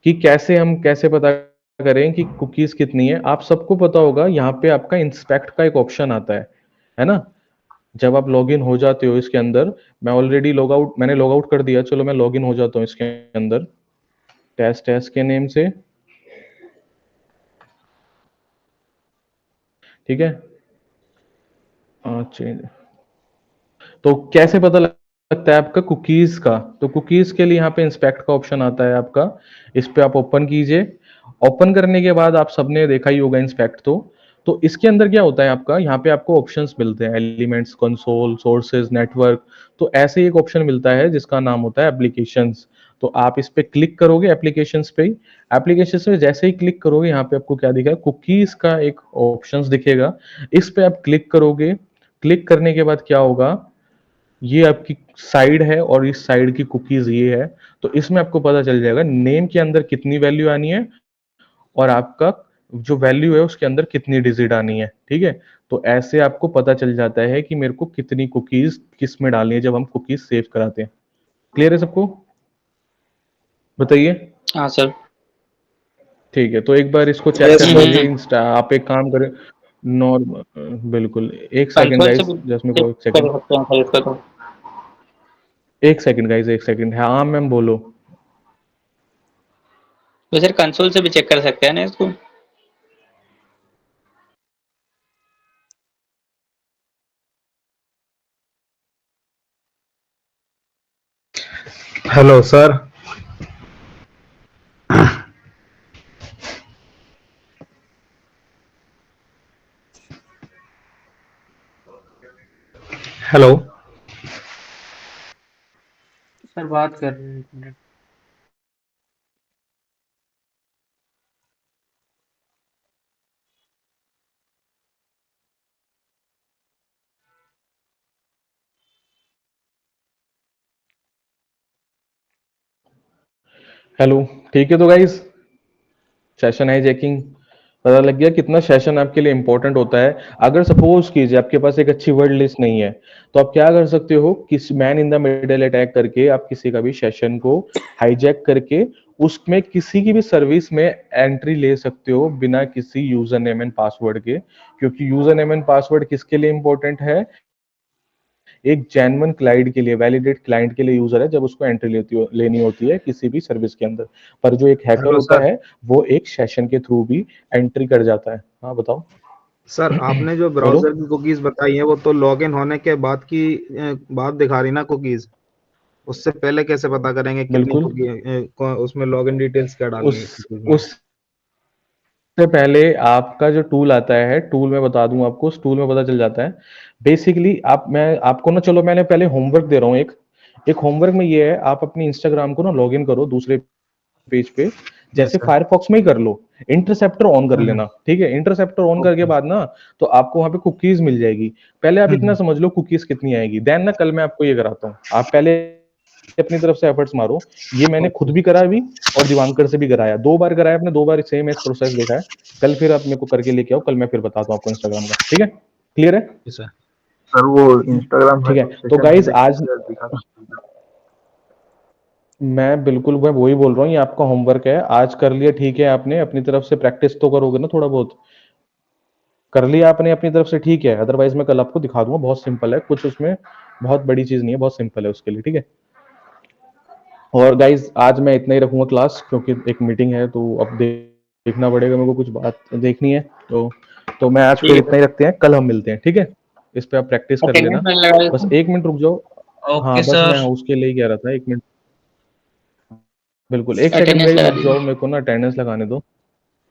कि कैसे हम कैसे पता करें कि कुकीज कितनी है। आप सबको पता होगा, यहाँ पे आपका इंस्पेक्ट का एक ऑप्शन आता है ना? जब आप लॉगिन हो जाते हो इसके अंदर, मैं ऑलरेडी मैंने लॉग आउट कर दिया। चलो मैं लॉगिन हो जाता हूँ इसके अंदर, टेस्ट टेस्ट के नेम से। ठीक है, चेंज। तो कैसे पता लगता है आपका कुकीज का? तो कुकीज के लिए यहाँ पे इंस्पेक्ट का ऑप्शन आता है आपका, इस पे आप ओपन कीजिए। ओपन करने के बाद आप सबने देखा ही होगा इंस्पेक्ट। तो इसके अंदर क्या होता है आपका, यहाँ पे आपको ऑप्शंस मिलते हैं, एलिमेंट्स, कंसोल, सोर्सेज, नेटवर्क। तो ऐसे ही एक ऑप्शन मिलता है जिसका नाम होता है एप्लीकेशंस। तो आप इस पे क्लिक करोगे, एप्लीकेशंस पे ही। एप्लीकेशंस में जैसे ही क्लिक करोगे, यहाँ पे आपको क्या दिखेगा, कुकीज का एक ऑप्शंस दिखेगा। इस पे आप क्लिक करोगे। क्लिक करने के बाद क्या होगा, ये आपकी साइड है और इस साइड की कुकीज ये है। तो इसमें आपको पता चल जाएगा नेम के अंदर कितनी वैल्यू आनी है और आपका जो वैल्यू है उसके अंदर कितनी डिजिट आनी है। ठीक है, तो ऐसे आपको पता चल जाता है कि मेरे को कितनी कुकीज किस में डालनी है जब हम कुकीज सेव कराते हैं। क्लियर है सबको? बताइए। हाँ सर। ठीक है, तो एक बार इसको चेक कर यस सर। लीजिए। इंस्टा आप एक काम करें, नॉर्मल, बिल्कुल। एक सेकंड कंसोल से गाइस, भी जस्ट मेरे चेक को एक कर सेकंड। सकते हैं सर इसको तो। एक सेकंड गाइस, एक सेकंड। हाँ मैम, बोलो। तो सर कंसोल से भी चेक कर सकते हैं ना इसको? Hello sir. हेलो। सर बात कर रहे हैं, एक मिनट। हेलो। ठीक है, तो गाइस सेशन हाईजैकिंग पता लग गया कितना सेशन आपके लिए इंपॉर्टेंट होता है। अगर सपोज कीजिए आपके पास एक अच्छी वर्ड लिस्ट नहीं है, तो आप क्या कर सकते हो, किस man in the middle attack करके आप किसी का भी सेशन को हाईजैक करके उसमें किसी की भी सर्विस में एंट्री ले सकते हो बिना किसी यूजर नेम एंड पासवर्ड के। क्योंकि यूजर नेम एंड पासवर्ड किसके लिए इंपॉर्टेंट है? एक जेन्युइन क्लाइंट के लिए, वैलिडेट क्लाइंट के लिए यूजर है जब उसको एंट्री लेनी होती है किसी भी सर्विस के अंदर। पर जो एक हैकर हेलो होता सर। है, वो एक सेशन के थ्रू भी एंट्री कर जाता है। हाँ बताओ। सर आपने जो बोलो। ब्राउजर की कुकीज बताई है वो तो लॉगिन होने के बाद की बात दिखा रही ना कुकीज। उससे पहले कैसे पता करेंगे कितनी बिल्कुल। कुकी उसमें लॉगिन डिटेल्स क्या डालनी है उस कुकीज में? उससे पहले आपका जो टूल आता है, टूल मैं बता दूं आपको, उस टूल में पता चल जाता है। बेसिकली आप मैं आपको ना, चलो मैंने पहले होमवर्क दे रहा हूँ एक होमवर्क में ये है, आप अपनी इंस्टाग्राम को ना लॉगिन करो दूसरे पेज पे, यस जैसे सर। फायरफॉक्स में ही कर लो। इंटरसेप्टर ऑन कर हम्म। लेना, ठीक है? इंटरसेप्टर ऑन करके ओके। बाद ना, तो आपको वहां पे कुकीज मिल जाएगी। पहले आप इतना हम्म। समझ लो कुकीज कितनी आएगी, देन ना कल मैं आपको ये कराता हूँ। आप पहले अपनी तरफ से एफर्ट्स मारो। ये मैंने खुद ओके। भी करा भी और दिवांकर से भी कराया, 2 बार कराया आपने, 2 बार सेम एज प्रोसेस देखा है। कल फिर आप मेरे को करके लेके आओ, कल मैं फिर बताता हूँ आपको इंस्टाग्राम का। ठीक है? क्लियर है? Yes sir. सर वो इंस्टाग्राम है ठीक है, तो तो सेशन गाइज हाईजैक आज दिखा सकते हैं। मैं वही बोल रहा हूँ, ये आपका होमवर्क है, आज कर लिया ठीक है। आपने अपनी तरफ से प्रैक्टिस तो करोगे ना, थोड़ा बहुत कर लिया आपने अपनी तरफ से, ठीक है? अदरवाइज मैं कल आपको दिखा दूंगा, बहुत सिंपल है कुछ उसमें, बहुत बड़ी चीज नहीं है, बहुत सिंपल है उसके लिए। ठीक है? और गाइज आज मैं इतना ही रखूंगा क्लास, क्योंकि एक मीटिंग है तो अब देखना पड़ेगा मेरे को, कुछ बात देखनी है। तो मैं आज ठीक फिर है इतना ही रखते हैं, कल हम मिलते हैं। ठीक है? इस पे आप प्रैक्टिस कर अटेंडेंस लेना। में लगा बस देता 1 मिनट रुक जाओ। ओके हाँ बस मैं सर। उसके लिए ही कह रहा था, 1 मिनट। बिल्कुल, एक सेकंड अटेंडेंस गाइज लगा रुक दीजिए। जाओ, मेरे को ना अटेंडेंस लगाने दो।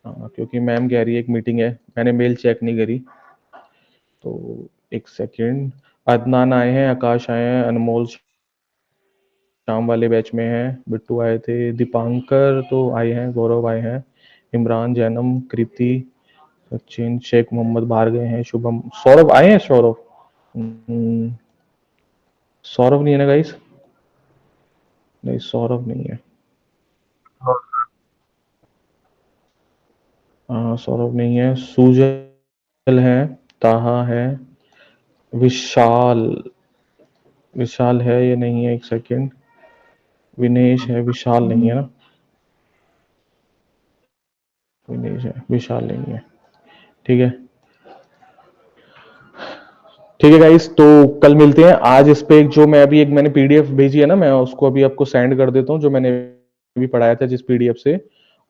हाँ, क्योंकि मैम कह रही है एक मीटिंग है, मैंने मेल चेक नहीं करी। तो एक सेकंड। अदनान आए हैं, आकाश आए हैं, अनमोल शाम वाले बैच में हैं, बिट्टू आए थे, दीपांकर तो आए हैं, गौरव आए हैं, इमरान, जैनम, कृति, सचिन, शेख मोहम्मद बाहर गए हैं, शुभम, सौरभ आए हैं, सौरभ सौरभ नहीं है ना गाइस? नहीं, सौरभ नहीं है। हाँ, सौरभ नहीं है, सुजल है, ताहा है, विशाल विशाल है या नहीं है, एक सेकंड, विनेश है, विशाल नहीं है ना, विनेश है, विशाल नहीं है, ठीक है। ठीक है गाइस, तो कल मिलते हैं। आज इस पे जो मैं अभी मैंने पीडीएफ भेजी है ना, मैं उसको अभी आपको सेंड कर देता हूँ, जो मैंने अभी पढ़ाया था जिस पीडीएफ से।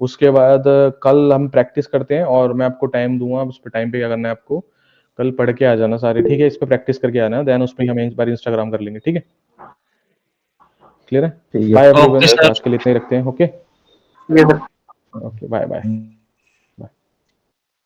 उसके बाद कल हम प्रैक्टिस करते हैं और मैं आपको टाइम दूंगा, उस पर टाइम पे क्या करना है आपको, कल पढ़ के आ जाना सारे, ठीक है। इस पे प्रैक्टिस करके आना, देन उस पर हम एक बार इंस्टाग्राम कर लेंगे, ठीक है। क्लियर है? Bye everyone, okay sir. आज के लिए इतने ही रखते हैं। ओके, ये सर। Okay, bye bye.